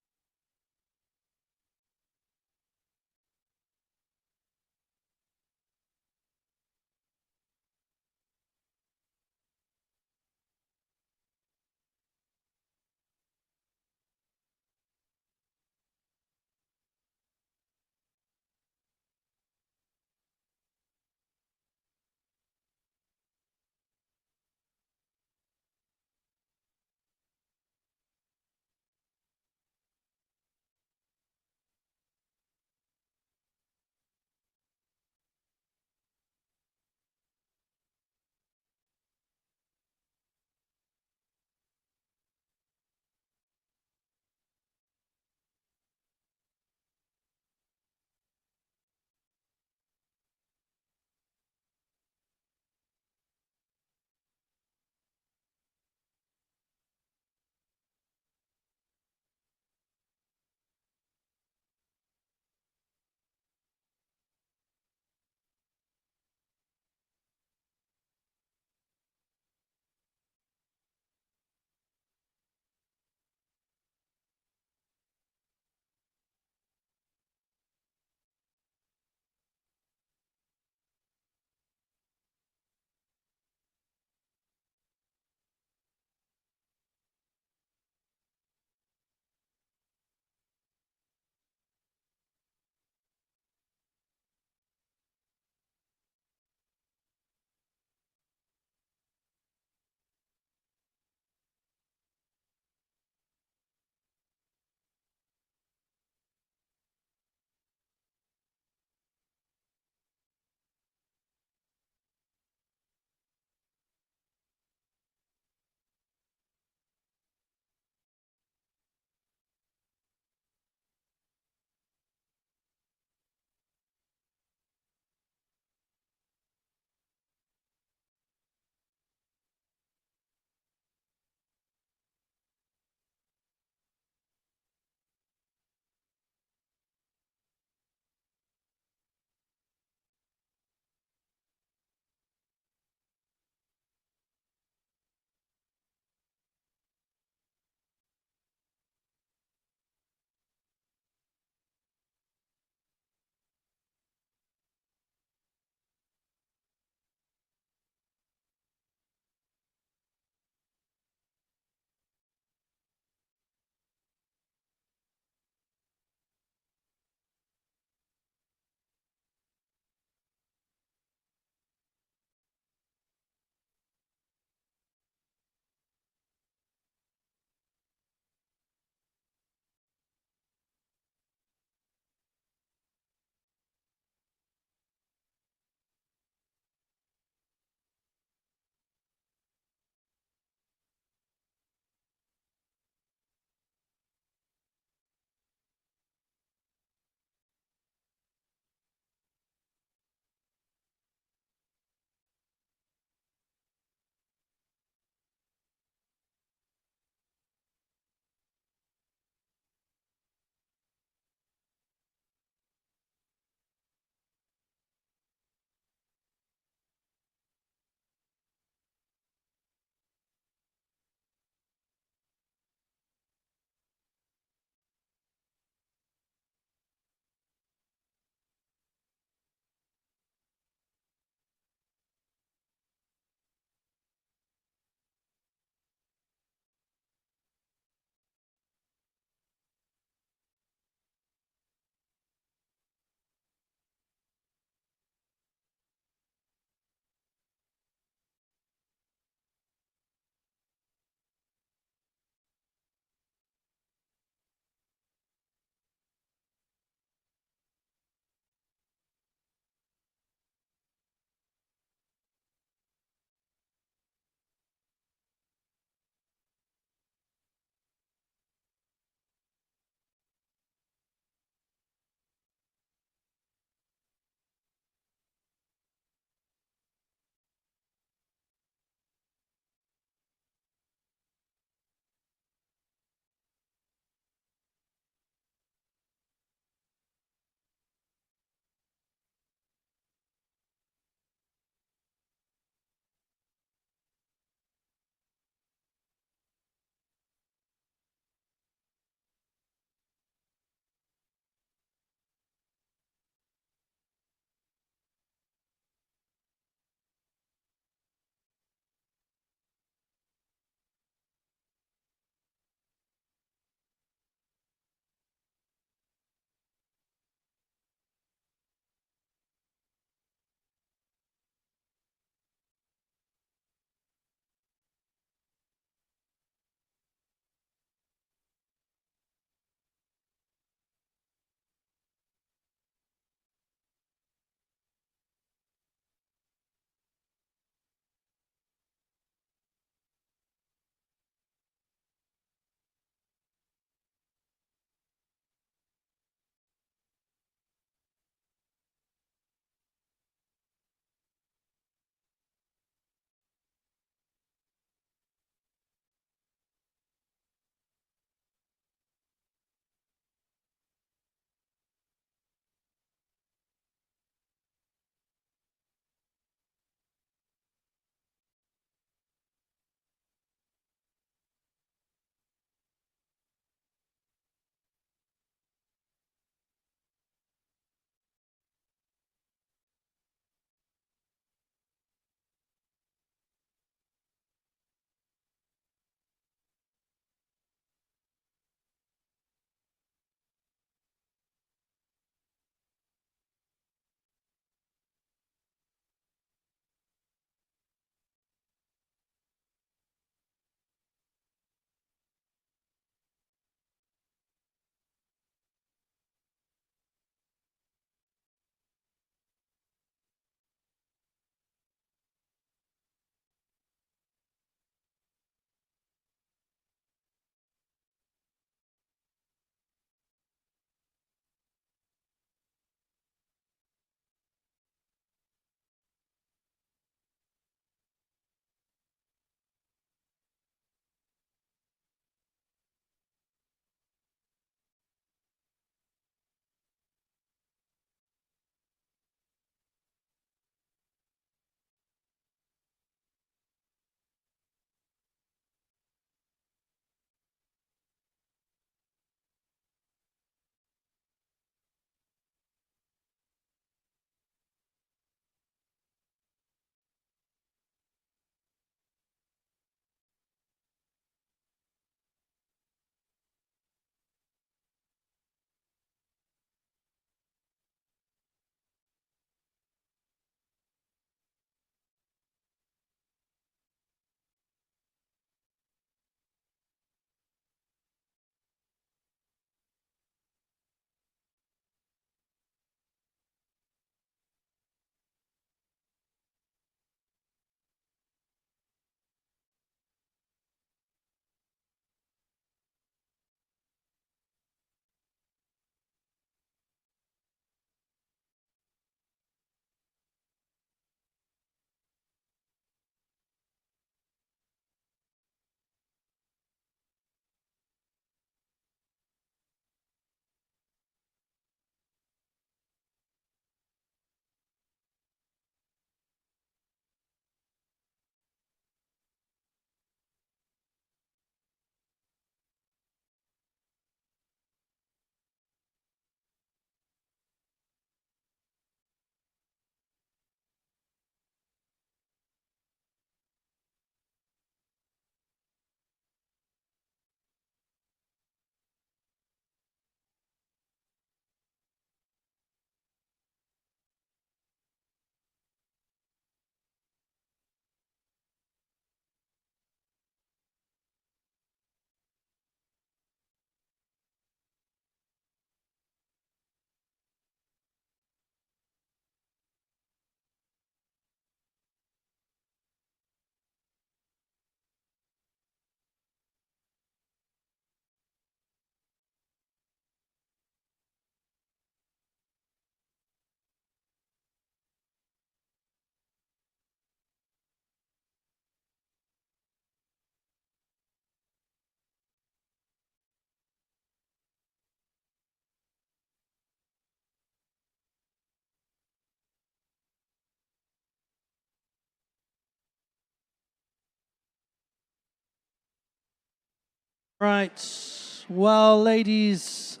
Right. Well, ladies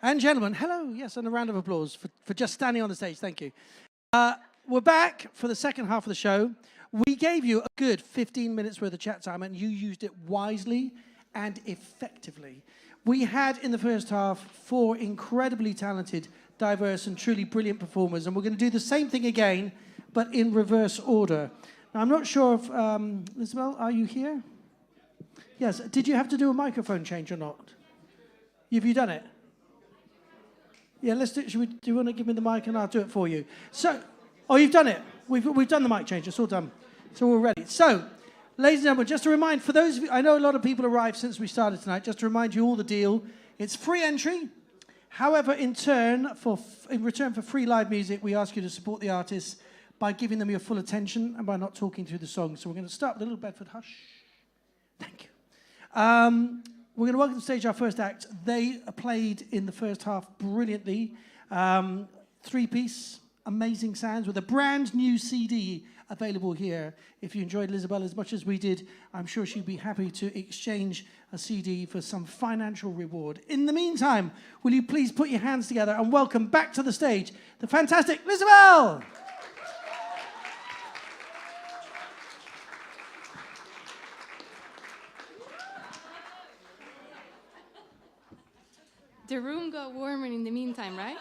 and gentlemen, hello. Yes, and a round of applause for just standing on the stage. Thank you. We're back for the second half of the show. We gave you a good 15 minutes worth of chat time, and you used it wisely and effectively. We had in the first half 4 incredibly talented, diverse, and truly brilliant performers, and we're going to do the same thing again, but in reverse order. Now, I'm not sure if, Lisabel, are you here? Yes. Did you have to do a microphone change or not? Have you done it? Yeah, let's do it. Do you want to give me the mic and I'll do it for you? So, oh, you've done it. We've done the mic change. It's all done. So we're ready. So, ladies and gentlemen, just to remind, for those of you, I know a lot of people arrived since we started tonight, just to remind you all the deal. It's free entry. However, in return for free live music, we ask you to support the artists by giving them your full attention and by not talking through the songs. So we're going to start with a little Bedford hush. Thank you. We're going to welcome to the stage our first act. They played in the first half brilliantly. 3-piece, amazing sounds with a brand new CD available here. If you enjoyed Lisabel as much as we did, I'm sure she'd be happy to exchange a CD for some financial reward. In the meantime, will you please put your hands together and welcome back to the stage the fantastic Lisabel! The room got warmer in the meantime, right?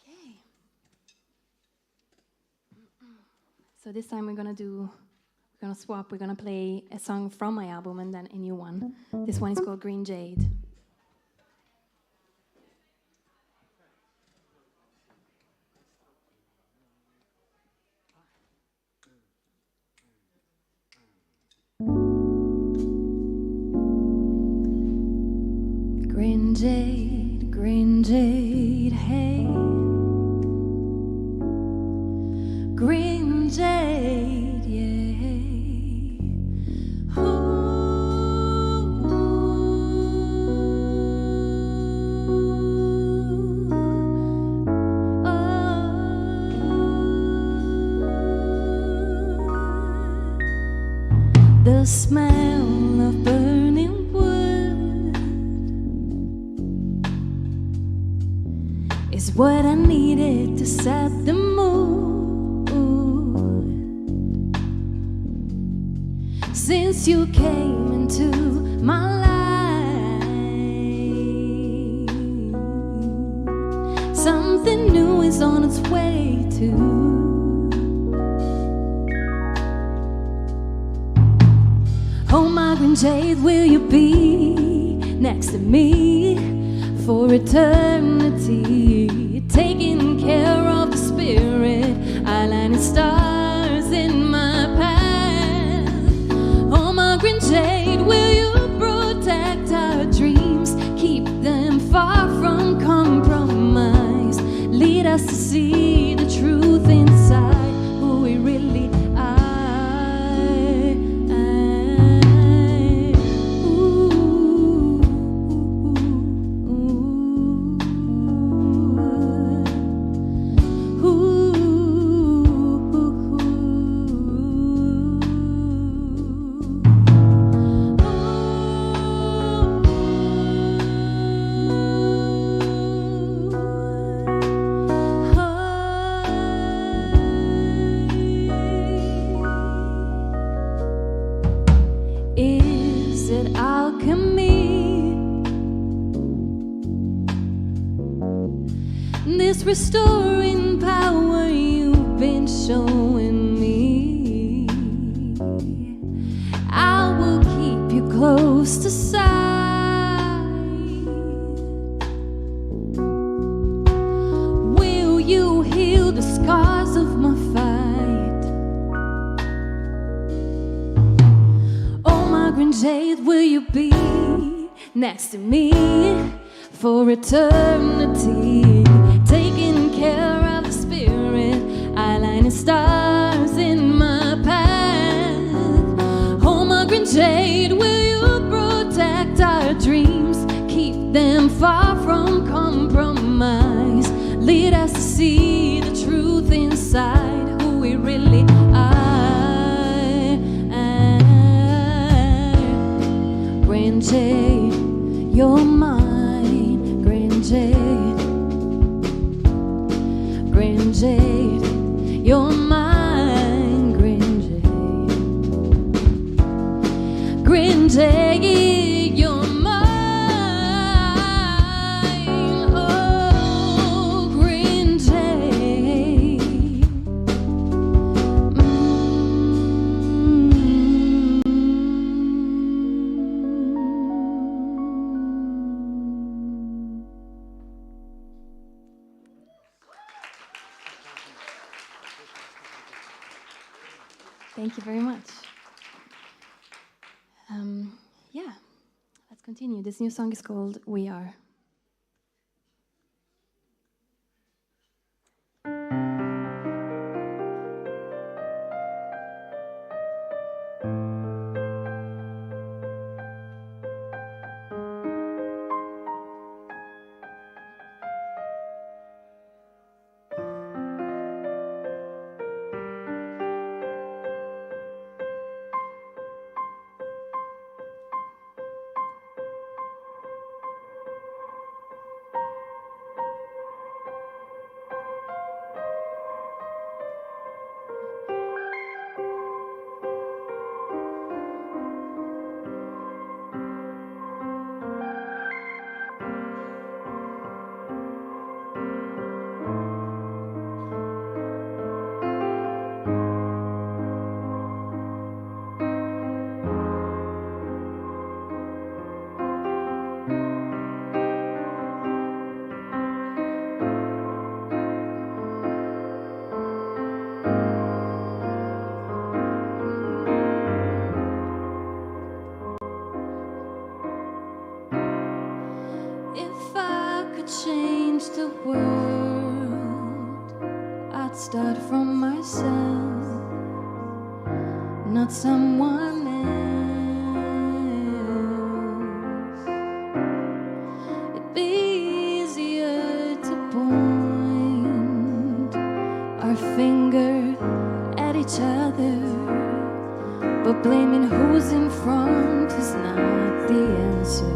Okay. So this time we're gonna swap. We're gonna play a song from my album and then a new one. This one is called Green Jade. Green jade, hey. Green jade, yeah. Ooh. Oh. The smell of burning wood is what I needed to set the mood. Since you came into my life, something new is on its way too. Oh, my green jade, will you be next to me for eternity, taking care of the spirit, aligning stars in my path? Oh, my green jade, will you protect our dreams, keep them far from compromise, lead us to see the truth inside who we really are? Is it alchemy? This restoring power you've been showing me, I will keep you close to side. Will you heal the scars of my fight? Oh, my green jade, will you be next to me for eternity, taking care of the spirit, aligning stars in my path? Oh, my green jade, will you protect our dreams, keep them far from compromise, lead us to see the truth inside who we really are? green jade, you're mine, green jade, green jade, you're mine, green jade, green jade, you're mine, oh, green jade. Thank you very much. Yeah, let's continue. This new song is called We Are. If I could change the world, I'd start from myself, not someone else. It'd be easier to point our finger at each other, but blaming who's in front is not the answer.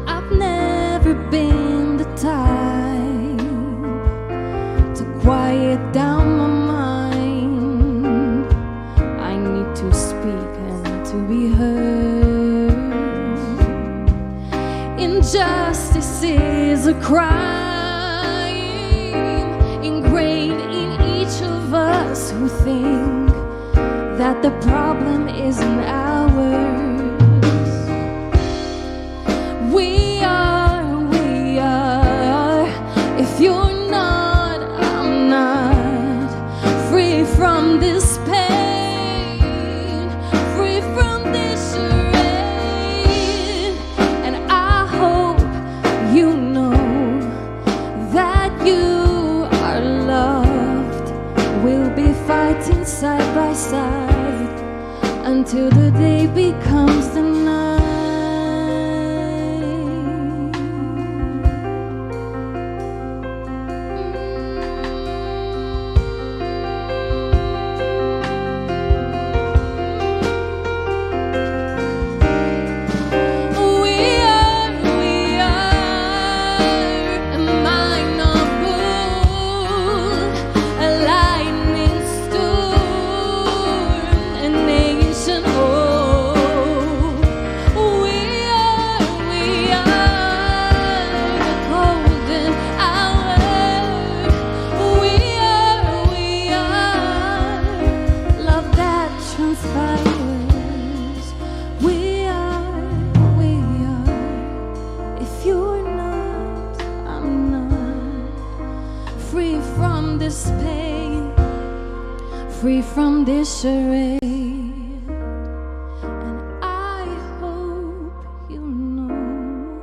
I've never been the type to quiet down my mind. I need to speak and to be heard. Injustice is a crime ingrained in each of us who think that the problem isn't ours. We are. If you're not, I'm not. Free from this pain, free from this charade. And I hope you know that you are loved. We'll be fighting side by side until the day becomes the night. We are a mind of gold, a lightning storm, a nation old. We are the golden hour. We are love that transpires. We are. If you're not, I'm not. Free from this pain, free from this charade. And I hope you know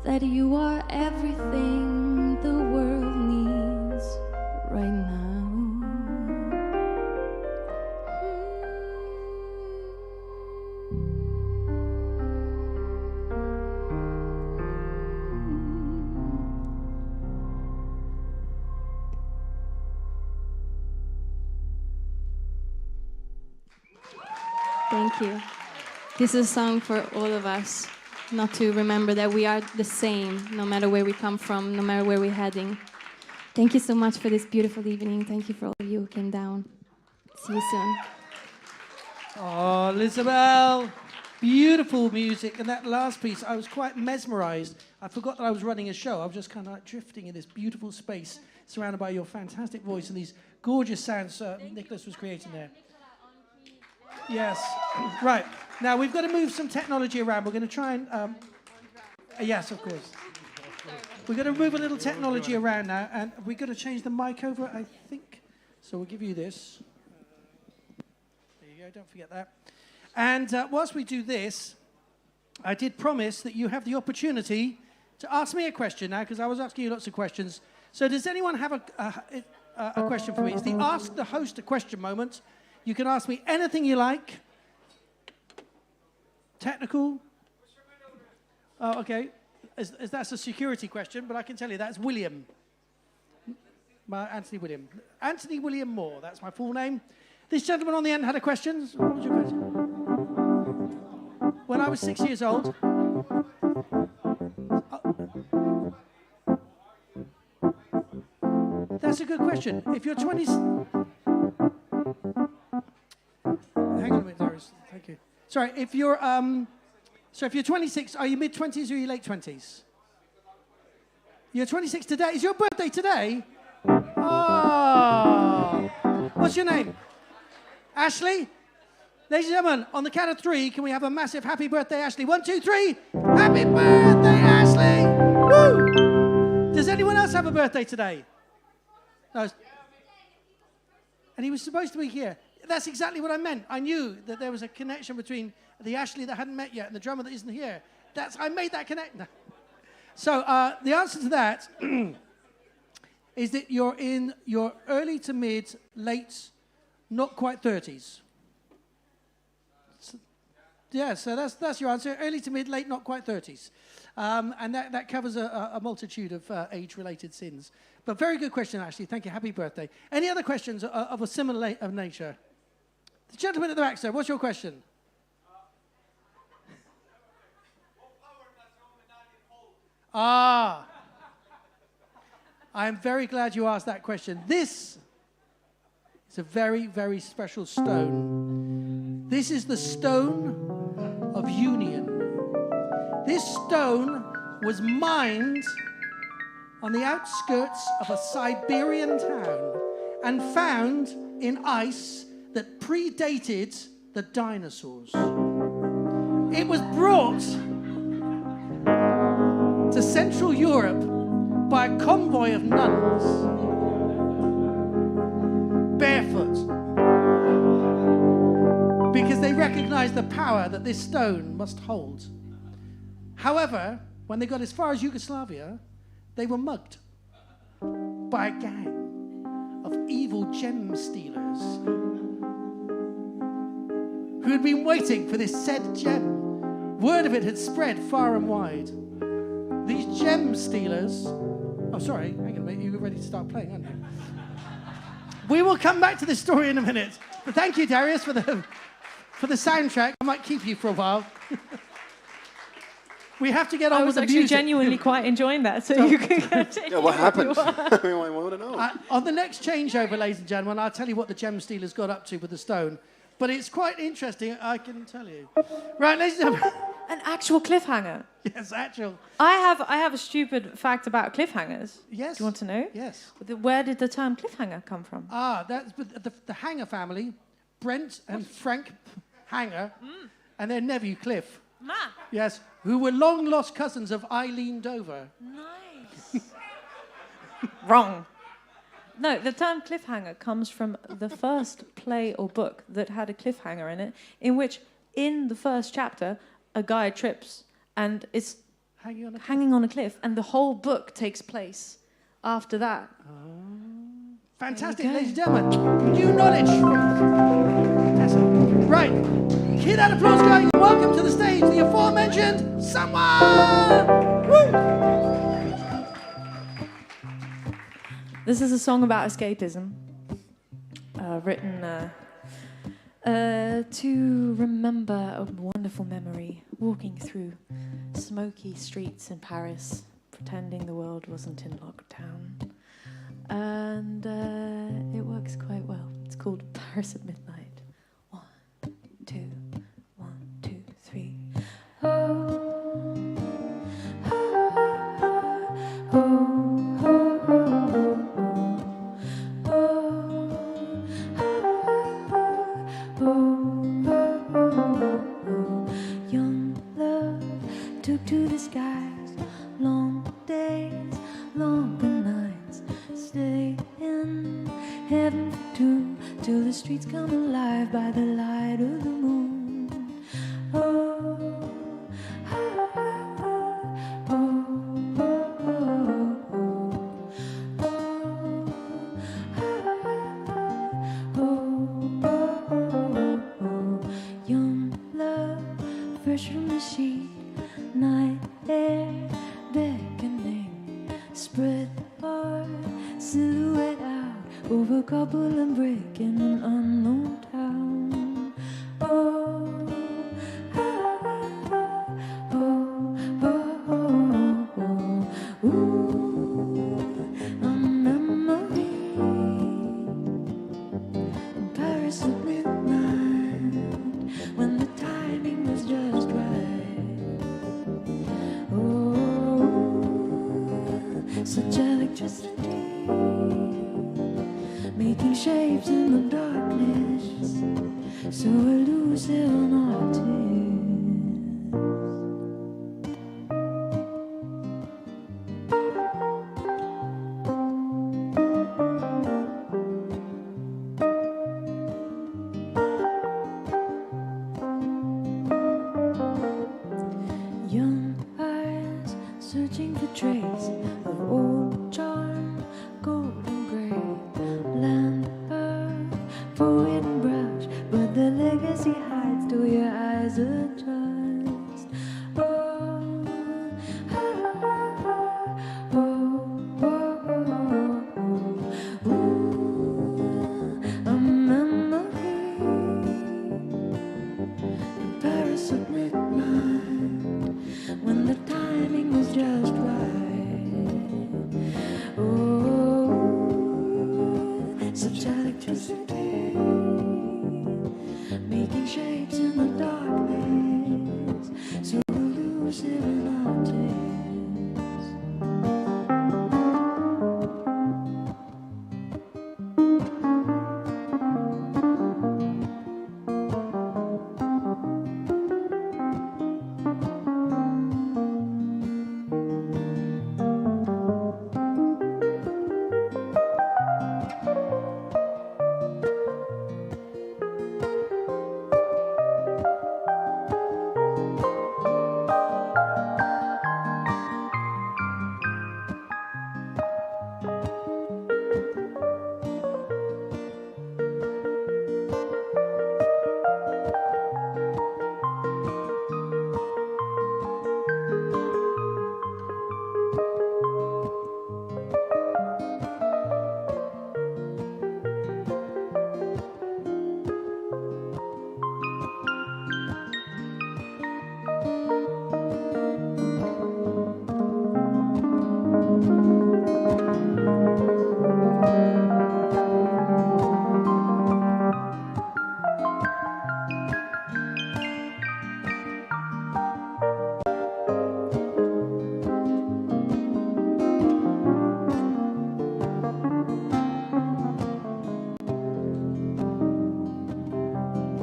that you are everything the world needs right now. Thank you. This is a song for all of us, not to remember that we are the same, no matter where we come from, no matter where we're heading. Thank you so much for this beautiful evening. Thank you for all of you who came down. See you soon. Oh, LISABEL. Beautiful music. And that last piece, I was quite mesmerized. I forgot that I was running a show. I was just kind of like drifting in this beautiful space, surrounded by your fantastic voice and these gorgeous sounds Nicholas was creating there. Yes. Right. Now, we've got to move some technology around. We're going to try and... yes, of course. We're going to move a little technology around now, and we've got to change the mic over, I think. So we'll give you this. There you go. Don't forget that. And whilst we do this, I did promise that you have the opportunity to ask me a question now, because I was asking you lots of questions. So does anyone have a question for me? It's the Ask the Host a Question moment. You can ask me anything you like. Technical. Oh, okay. That's a security question, but I can tell you that's William. Anthony William. Anthony William Moore. That's my full name. This gentleman on the end had a question. What was your question? When I was 6 years old. That's a good question. If you're 20... Hang on a minute, Darius. Thank you. Sorry, if you're 26, are you mid-20s or are you late 20s? You're 26 today. Is your birthday today? Oh. What's your name? Ashley? Ladies and gentlemen, on the count of 3, can we have a massive happy birthday, Ashley? 1, 2, 3. Happy birthday, Ashley! Woo! Does anyone else have a birthday today? No. And he was supposed to be here. That's exactly what I meant. I knew that there was a connection between the Ashley that hadn't met yet and the drummer that isn't here. I made that connection. So the answer to that is that you're in your early to mid, late, not quite 30s. So that's your answer. Early to mid, late, not quite 30s. And that covers a multitude of age-related sins. But very good question, Ashley. Thank you. Happy birthday. Any other questions of a similar nature? The gentleman at the back, sir, what's your question? I'm very glad you asked that question. This is a very, very special stone. This is the stone of union. This stone was mined on the outskirts of a Siberian town and found in ice that predated the dinosaurs. It was brought to Central Europe by a convoy of nuns, barefoot, because they recognized the power that this stone must hold. However, when they got as far as Yugoslavia, they were mugged by a gang of evil gem stealers who had been waiting for this said gem. Word of it had spread far and wide. These gem stealers... Oh, sorry, hang on a minute. You were ready to start playing, aren't you? We will come back to this story in a minute. But thank you, Darius, for the soundtrack. I might keep you for a while. We have to get on with the music. I was actually genuinely quite enjoying that, so you can continue. Yeah, what happened? I want to know. On the next changeover, ladies and gentlemen, I'll tell you what the gem stealers got up to with the stone. But it's quite interesting, I can tell you. Right, ladies and gentlemen. An actual cliffhanger. Yes, actual. I have a stupid fact about cliffhangers. Yes. Do you want to know? Yes. Where did the term cliffhanger come from? That's the Hanger family, Brent and Frank Hanger, and their nephew Cliff. Yes, who were long-lost cousins of Eileen Dover. Nice. Wrong. No, the term cliffhanger comes from the first play or book that had a cliffhanger in it, in which, in the first chapter, a guy trips and is hanging on a cliff, and the whole book takes place after that. Fantastic, ladies and gentlemen. New knowledge. Right. Hear that applause going. Welcome to the stage, the aforementioned Someone. Woo! This is a song about escapism, written To remember a wonderful memory, walking through smoky streets in Paris, pretending the world wasn't in lockdown. And it works quite well. It's called Paris at Midnight. 1, 2, 1, 2, 3. Young love took to the skies, long days, longer nights, stay in heaven for two, till the streets come alive by the light of the moon. Young love, fresh from the sheet, night air beckoning, spread our silhouette out over cobble and brick in an unknown town. A memory in Paris at midnight, when the timing was just right. Such electricity, making shapes in the darkness, so elusive and artist. Young eyes searching for trace of old charm, golden gray, land earth, poet and brush, but the legacy hides till your eyes adjust. A memory in Paris at midnight, when the timing was just right. Such electricity, making shapes in the darkness, so elusive and artist.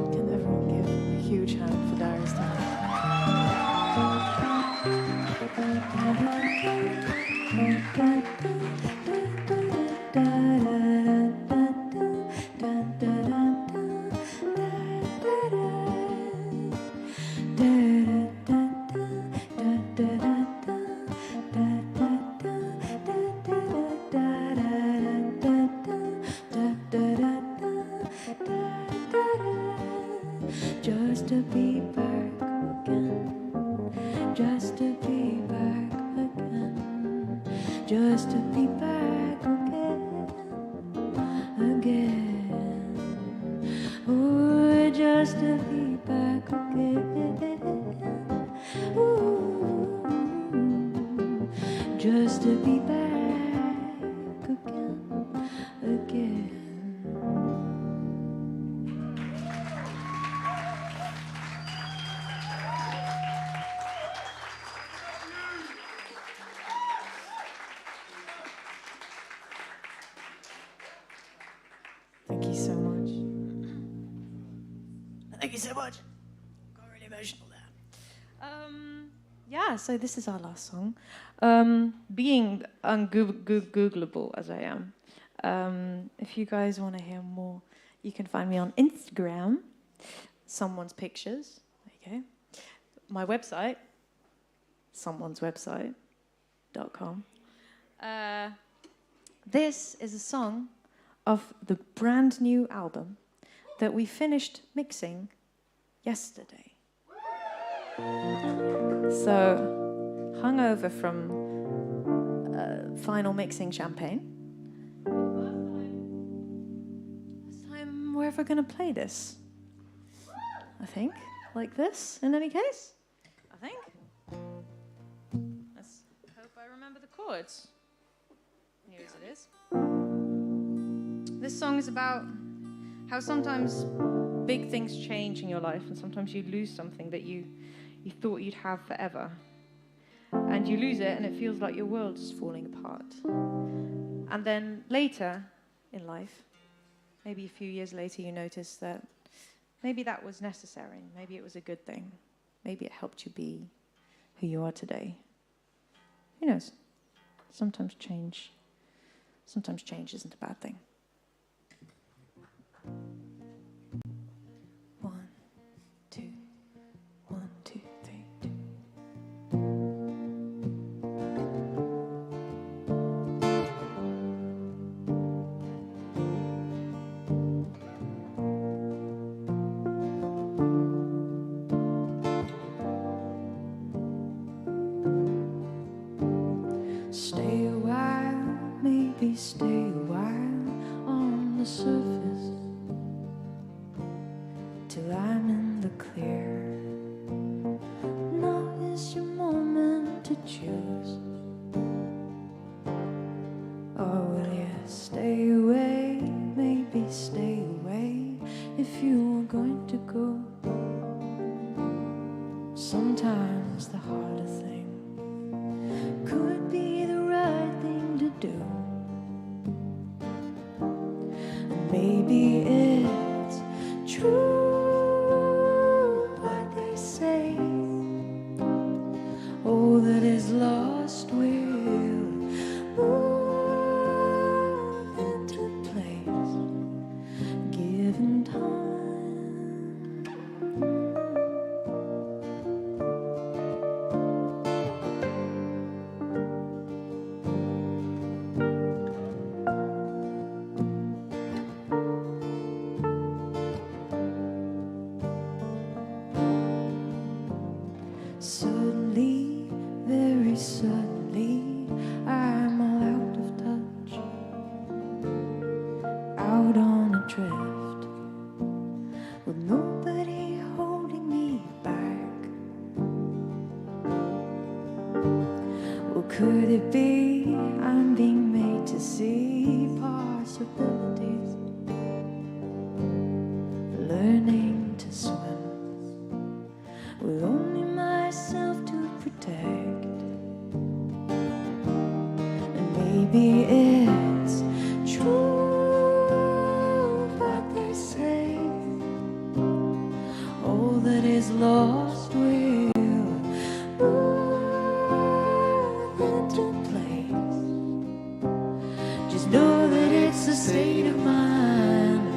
Can everyone give a huge hand for Darius Just to be back again, just to be back again, just to be back again, again. Oh, just to be back again. Ooh, just to be back again. Thank you so much. Thank you so much. Got really emotional there. Yeah, so this is our last song. Being ungoogleable as I am, if you guys want to hear more, you can find me on Instagram, someone's pictures, okay. My website, someoneswebsite.com. This is a song of the brand new album that we finished mixing yesterday. So, hungover from final mixing champagne. First time we're ever going to play this. I think. Like this, in any case. I think. Let's hope I remember the chords. Here it is. This song is about how sometimes big things change in your life and sometimes you lose something that you thought you'd have forever. And you lose it and it feels like your world is falling apart. And then later in life, maybe a few years later, you notice that maybe that was necessary. Maybe it was a good thing. Maybe it helped you be who you are today. Who knows? Sometimes change isn't a bad thing. 1, 2, 1, 2, 3, 2. Stay a while, maybe stay a while on the surface till I'm in the clear. Now is your moment to choose. Or will you stay away, maybe stay away if you were going to go. Sometimes the harder thing could be the right thing to do. And maybe it's true what they say. All that is lost will move into place, given time. Suddenly, very suddenly, I'm all out of touch, out on a drift, with nobody holding me back. Or could it be I'm being made to see possibilities, learning to swim with only myself to protect? And maybe it's true what they say. All that is lost will move into place. Just know that it's a state of mind.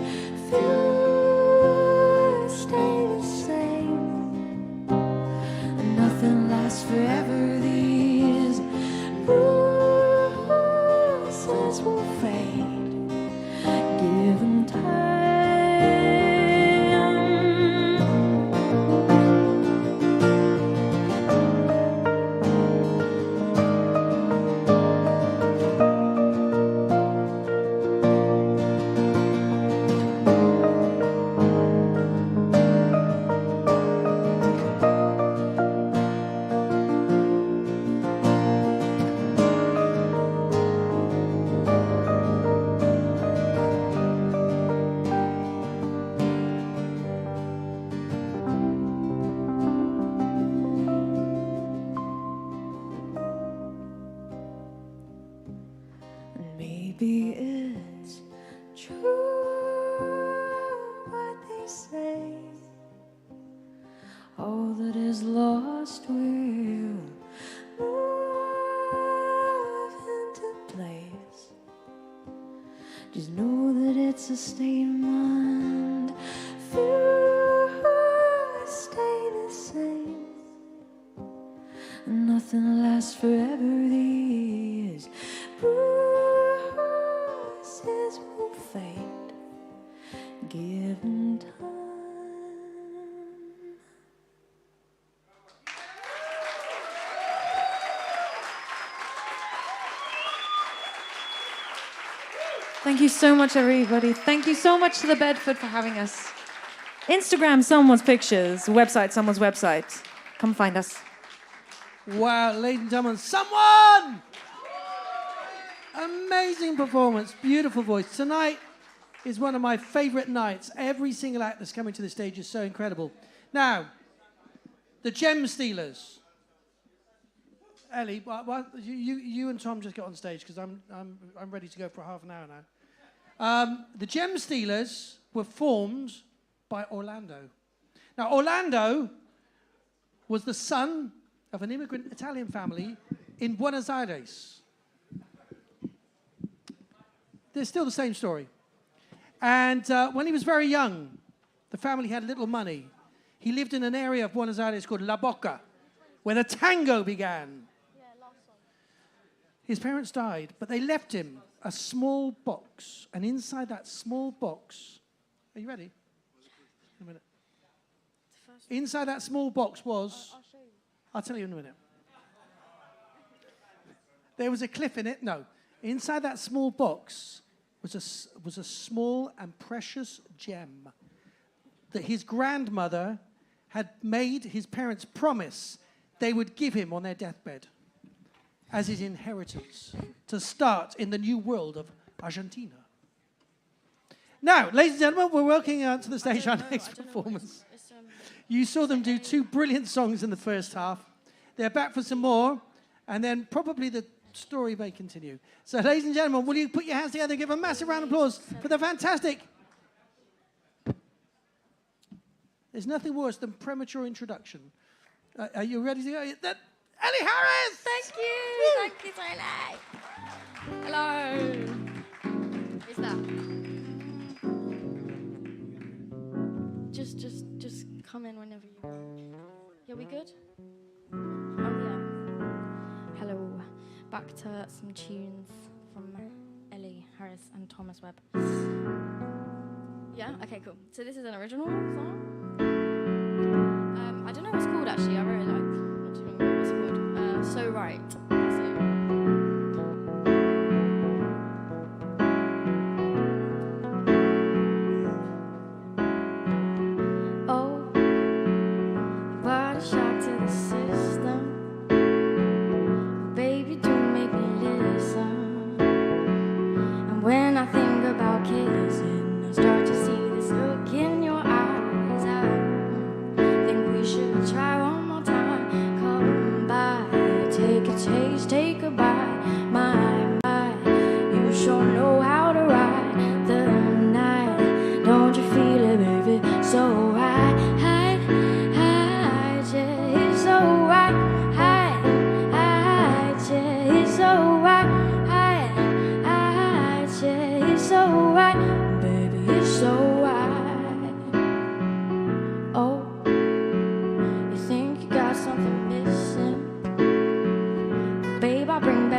Feel stay the same. Nothing lasts forever. These bruises will fade, given time. is lost, we'll move into place. Just know that it's a state of mind. Few stay the same. Nothing lasts forever. These bruises will fade, given time. Thank you so much, everybody. Thank you so much to the Bedford for having us. Instagram, someone's pictures. Website, someone's website. Come find us. Wow, ladies and gentlemen, someone! Amazing performance, beautiful voice. Tonight is one of my favorite nights. Every single act that's coming to the stage is so incredible. Now, the Gem Stealers. Ellie, you and Tom just get on stage because I'm ready to go for half an hour now. The Gem Stealers were formed by Orlando. Now, Orlando was the son of an immigrant Italian family in Buenos Aires. They're still the same story. And when he was very young, the family had little money. He lived in an area of Buenos Aires called La Boca, where the tango began. His parents died, but they left him a small box. And inside that small box, are you ready? In a minute. Inside that small box was, I'll tell you in a minute. There was a cliff in it. No. Inside that small box was a small and precious gem that his grandmother had made his parents promise they would give him on their deathbed as his inheritance to start in the new world of Argentina. Now, ladies and gentlemen, we're welcoming to the stage our next performance. You saw them do 2 brilliant songs in the first half. They're back for some more, and then probably the story may continue. So, ladies and gentlemen, will you put your hands together and give a massive round of applause for the fantastic... There's nothing worse than premature introduction. Are you ready to go? ELLIE HARRIS! Thank you! Woo! Thank you so much. Hello. Is that? Just come in whenever you want. Yeah, we good? Oh yeah. Hello. Back to some tunes from ELLIE HARRIS and Thomas Webb. Yeah? Okay, cool. So this is an original song. I don't know what it's called actually. I really like. Not too long ago. What's it called? So Right. That's it. Oh, what a shock to the system. Baby, do make me listen. And when I think about kissing, I start to see this look in your eyes. I think we should try one more time. Come by, take a taste, take a bite. My, you sure know how to ride the night. Don't you feel it, baby? So right, yeah, it's so right, yeah, it's so right, yeah, it's so right, baby, it's so right. Oh, you think you got something missing? Babe, I bring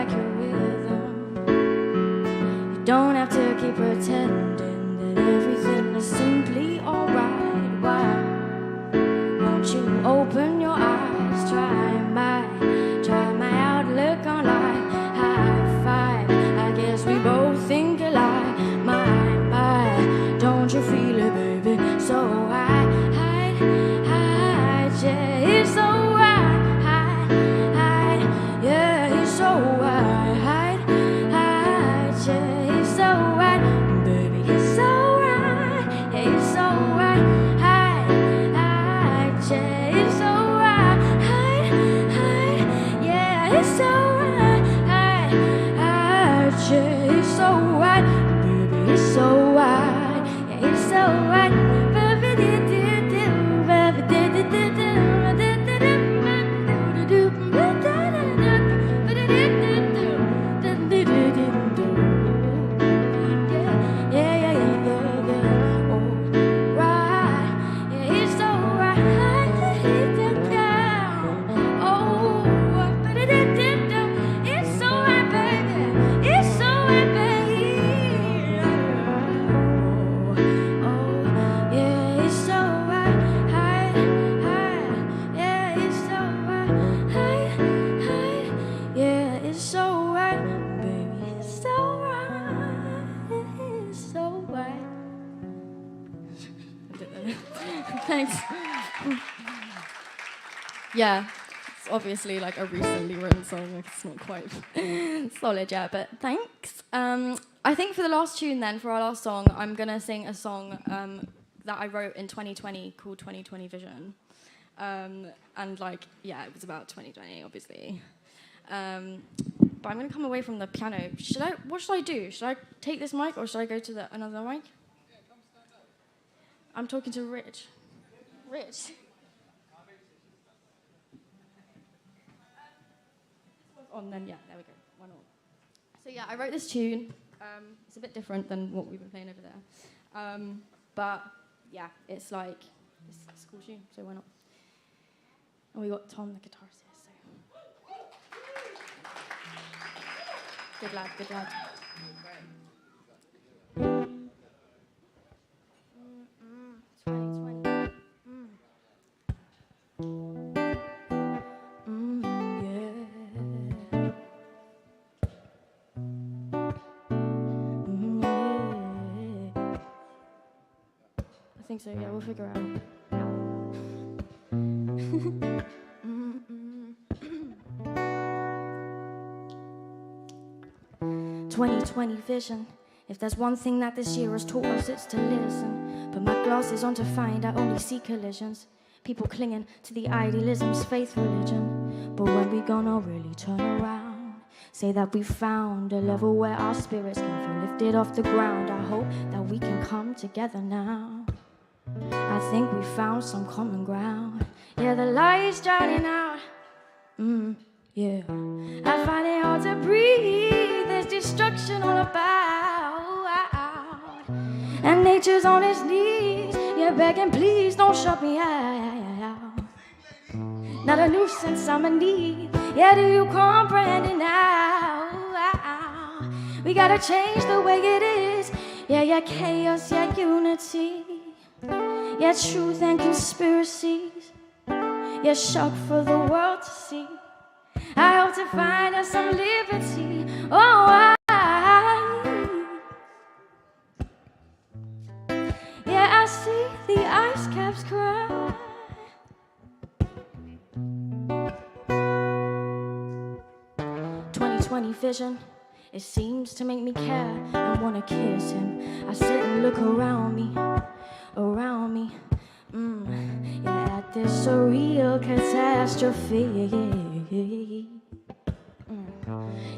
Thanks. Yeah, it's obviously like a recently written song. Like it's not quite solid yet, but thanks. I think for the last tune then, for our last song, I'm going to sing a song that I wrote in 2020 called 2020 Vision. And like, yeah, it was about 2020, obviously. But I'm going to come away from the piano. What should I do? Should I take this mic or should I go to another mic? Yeah, come stand up. I'm talking to Rich. Rich. On then, yeah, there we go. Why not? So yeah, I wrote this tune. It's a bit different than what we've been playing over there. But yeah, it's like, it's a cool tune, so why not? And we got Tom, the guitarist here, so. Good lad, good lad. 2020. I think so, yeah, we'll figure it out. 2020 vision. If there's one thing that this year has taught us, it's to listen. Put my glasses on to find I only see collisions. People clinging to the idealism's faith religion. But when we gonna really turn around? Say that we found a level where our spirits can feel lifted off the ground. I hope that we can come together now. I think we found some common ground. Yeah, the light's drowning out. Yeah, I find it hard to breathe. There's destruction all about, and nature's on its knees. Yeah, begging, please don't shut me out. Not a nuisance, I'm in need. Yeah, do you comprehend it now? We gotta change the way it is. Yeah, chaos, yeah, unity. Yeah, truth and conspiracies. Yeah, shock for the world to see. I hope to find us some liberty. Oh, yeah, I see the ice caps cry. Vision, it seems to make me care. I wanna kiss him. I sit and look around me. Yeah, at this surreal catastrophe.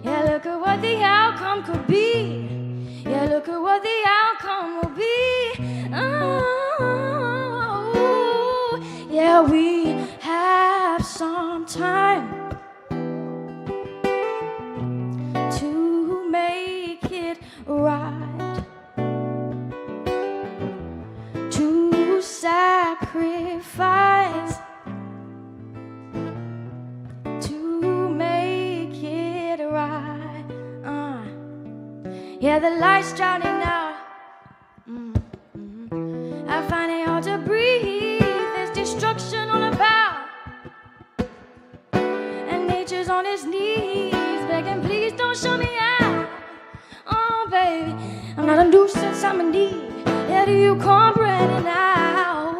Yeah, look at what the outcome could be. Yeah, look at what the outcome will be. Oh, yeah, we have some time to make it right, to sacrifice, to make it right. Yeah, the light's drowning out. I find it hard to breathe. There's destruction all about, and nature's on its knees, begging, please don't show me out. Oh, baby, I'm not a nuisance, I'm in need. Yeah, do you comprehend it now?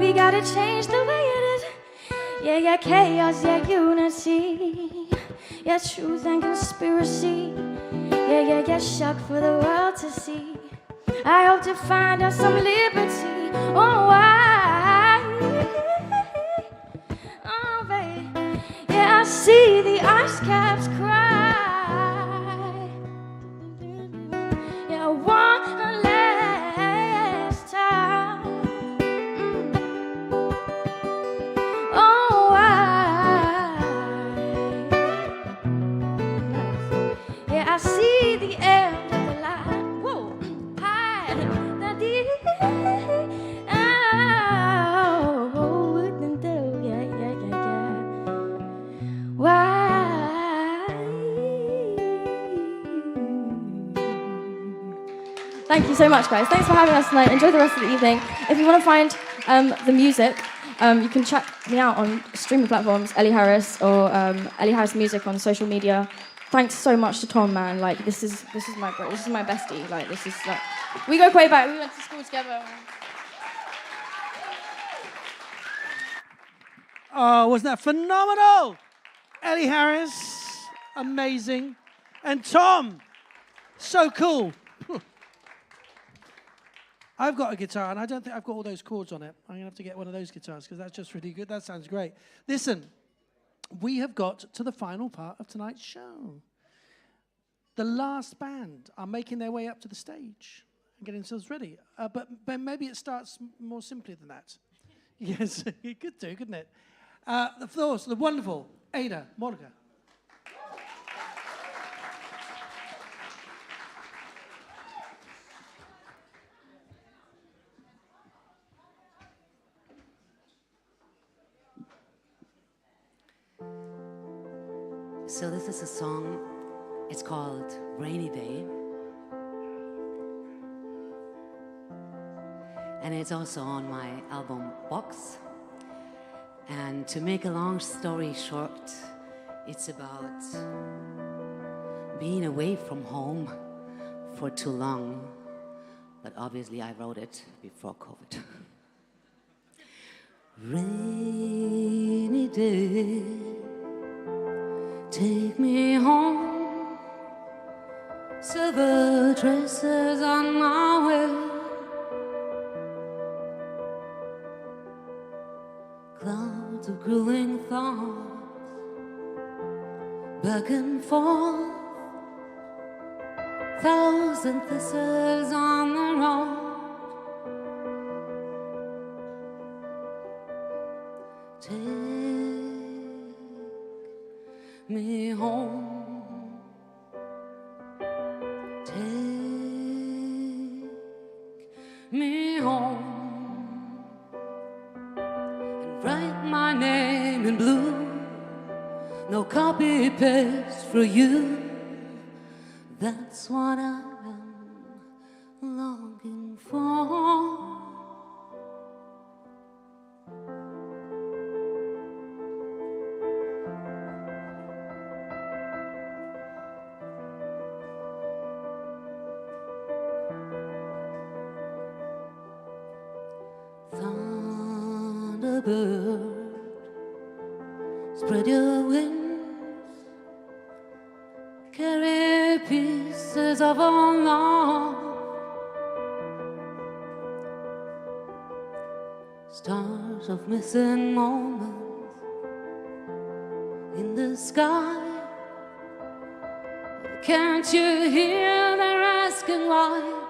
We gotta change the way it is. Yeah, chaos, yeah, unity. Yeah, truth and conspiracy. Yeah, shock for the world to see. I hope to find us some liberty. Oh, oh, baby. Yeah, I see the ice caps cry. Yeah, one last time. Oh, yeah, I see the end of the line. Whoa, hide that deep. Thank you so much, guys. Thanks for having us tonight. Enjoy the rest of the evening. If you want to find the music, you can check me out on streaming platforms, Ellie Harris or Ellie Harris Music on social media. Thanks so much to Tom, man. Like this is my bro. This is my bestie. Like this is like we go way back. We went to school together. Oh, wasn't that phenomenal? ELLIE Harris, amazing. And Tom, so cool. I've got a guitar, and I don't think I've got all those chords on it. I'm going to have to get one of those guitars, because that's just really good. That sounds great. Listen, we have got to the final part of tonight's show. The last band are making their way up to the stage and getting themselves ready. But maybe it starts more simply than that. Yes, it could do, couldn't it? Of course, the wonderful Ada Morghe. So this is a song, it's called Rainy Day. And it's also on my album Box. And to make a long story short, it's about being away from home for too long. But obviously I wrote it before COVID. Rainy day, take me home. Silver traces on my way. Clouds of grueling thoughts, back and forth. Thousand thistles on the road. Take me home. Take me home. And write my name in blue. No copy paste for you. That's what I am longing for. Thunderbird, spread your wings. Carry pieces of our love. Stars of missing moments in the sky. Can't you hear they're asking why?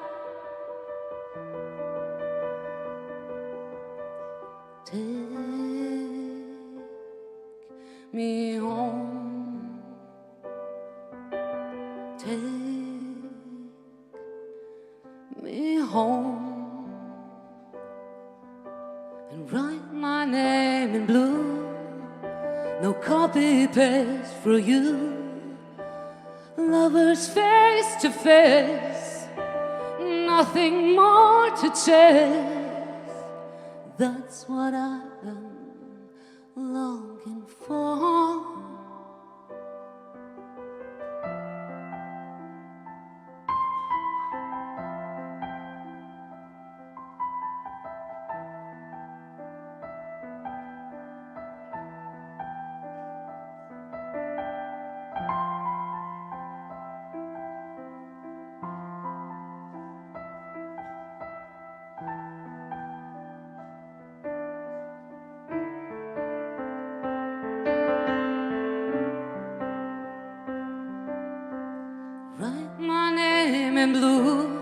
Take me home. Take me home. And write my name in blue. No copy paste for you. Lovers face to face. Nothing more to chase. That's what I am longing for. Write my name in blue.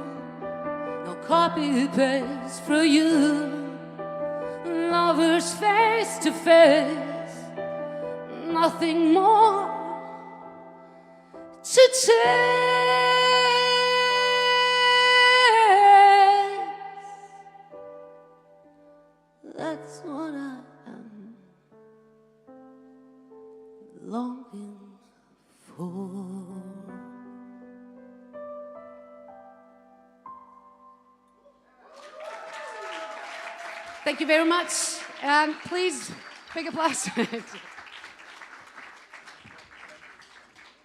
No copy paste for you. Lovers face to face. Nothing more to chase. That's what I am longing for. Thank you very much, and please, big applause.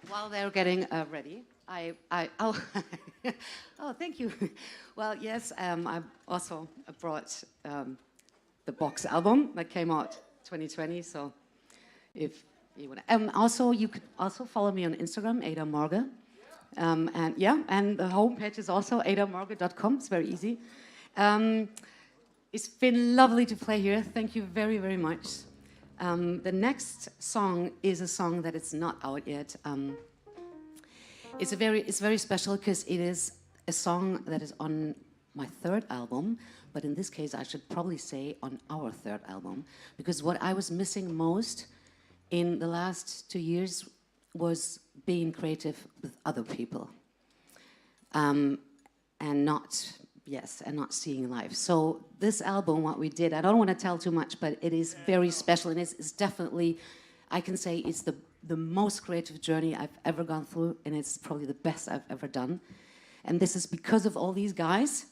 While they're getting ready, oh, oh, thank you. Well, yes, I also brought the Box album that came out 2020. So if you want, also you could also follow me on Instagram, Ada Morghe, and yeah, and the homepage is also adamorghe.com. It's very easy. It's been lovely to play here. Thank you very, very much. The next song is a song that is not out yet. It's very special because it is a song that is on my third album, but in this case I should probably say on our third album, because what I was missing most in the last 2 years was being creative with other people, and not seeing live. So this album, what we did, I don't want to tell too much, but it is very special, and it's definitely, I can say it's the most creative journey I've ever gone through, and it's probably the best I've ever done. And this is because of all these guys,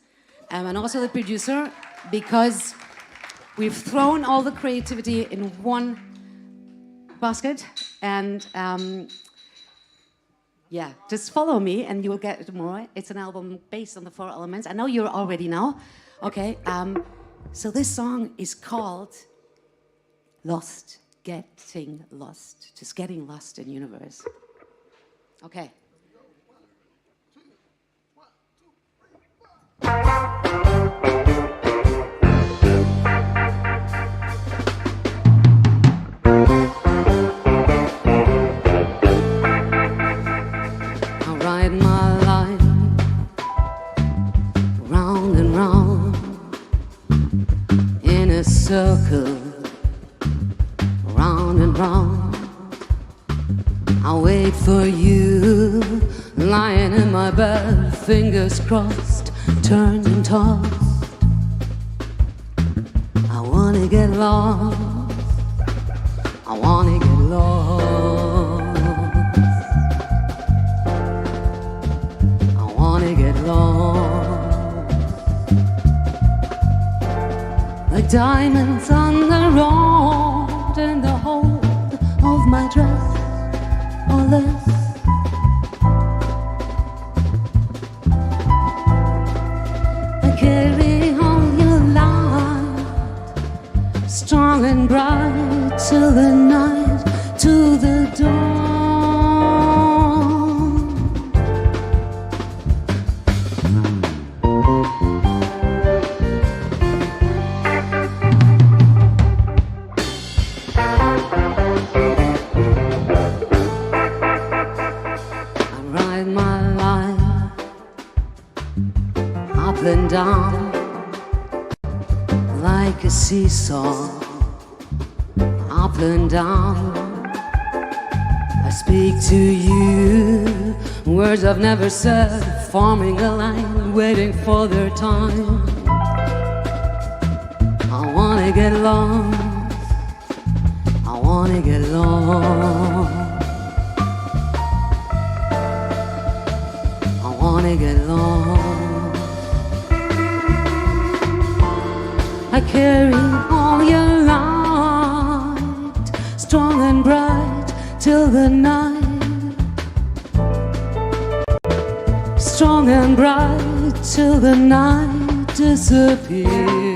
and also the producer, because we've thrown all the creativity in one basket, and yeah, just follow me and you'll get more. It's an album based on the 4 elements. I know you're already know. Okay, so this song is called Lost, Getting Lost, just getting lost in universe. Okay. Circle round and round. I'll wait for you, lying in my bed, fingers crossed, turned and tossed. I wanna get lost, I wanna get lost, I wanna get lost. Like diamonds on the road in the hold of my dress, or less. I carry on your light, strong and bright, till the night, to the dawn. And down like a seesaw, up and down. I speak to you, words I've never said, forming a line, waiting for their time. I wanna get lost, I wanna get lost, I wanna get lost. I carry all your light, strong and bright, till the night. Strong and bright, till the night disappears.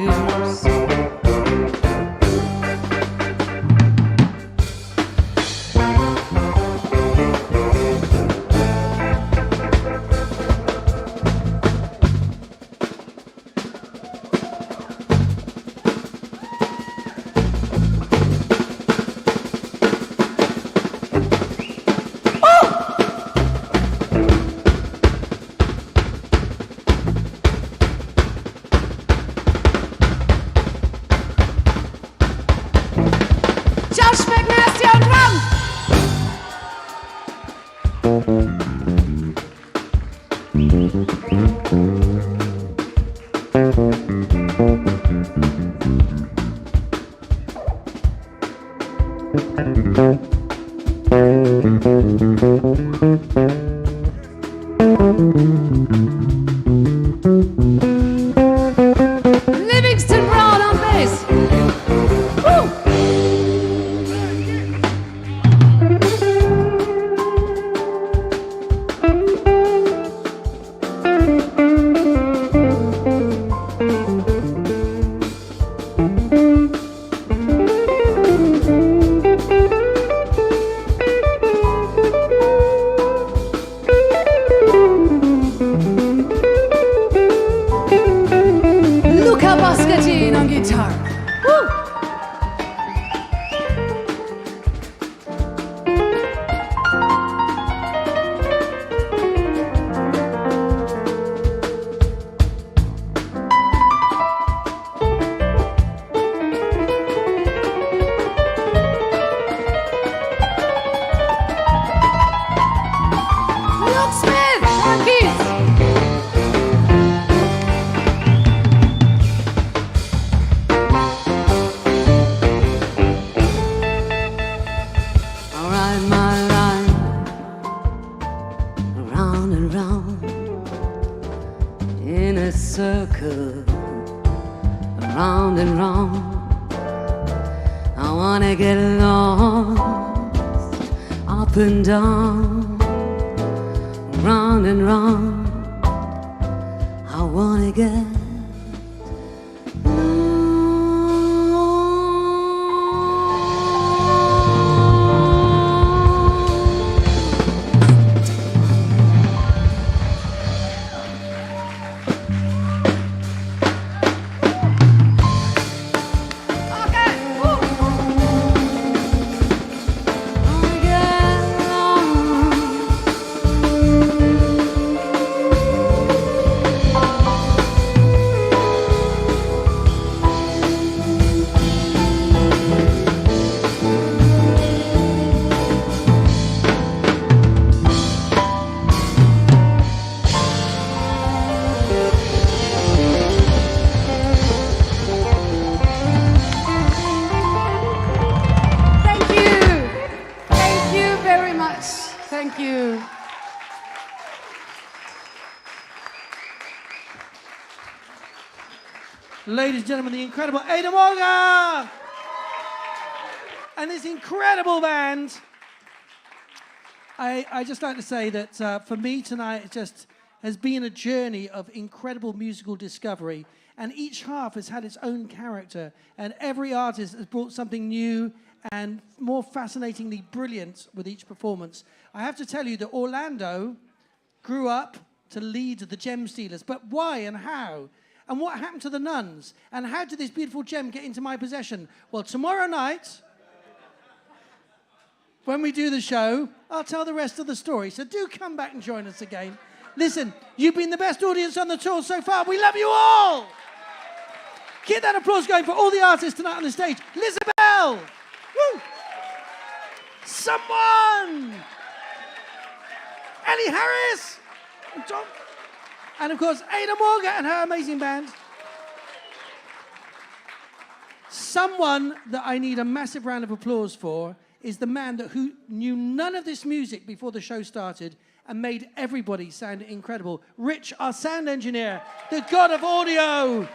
Livingston Brown on bass. I wanna get lost, up and down, round and round. I wanna get Thank you. Ladies and gentlemen, the incredible Ada Morghe! And this incredible band. I just like to say that for me tonight, it just has been a journey of incredible musical discovery. And each half has had its own character. And every artist has brought something new and more fascinatingly brilliant with each performance. I have to tell you that Orlando grew up to lead the Gem Stealers. But why and how? And what happened to the Nuns? And how did this beautiful gem get into my possession? Well, tomorrow night, when we do the show, I'll tell the rest of the story. So do come back and join us again. Listen, you've been the best audience on the tour so far. We love you all. Keep that applause going for all the artists tonight on the stage. LISABEL. Woo. Someone. ELLIE HARRIS. And of course, Ada Morghe and her amazing band. Someone that I need a massive round of applause for is the man who knew none of this music before the show started and made everybody sound incredible. Rich, our sound engineer, the god of audio.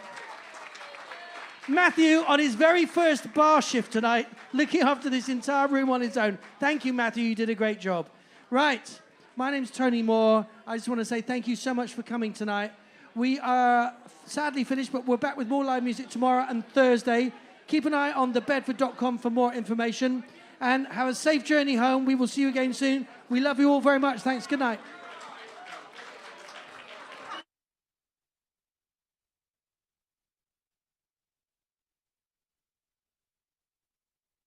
Matthew, on his very first bar shift tonight, looking after this entire room on his own. Thank you, Matthew. You did a great job. Right. My name's Tony Moore. I just want to say thank you so much for coming tonight. We are sadly finished, but we're back with more live music tomorrow and Thursday. Keep an eye on thebedford.com for more information. And have a safe journey home. We will see you again soon. We love you all very much. Thanks. Good night.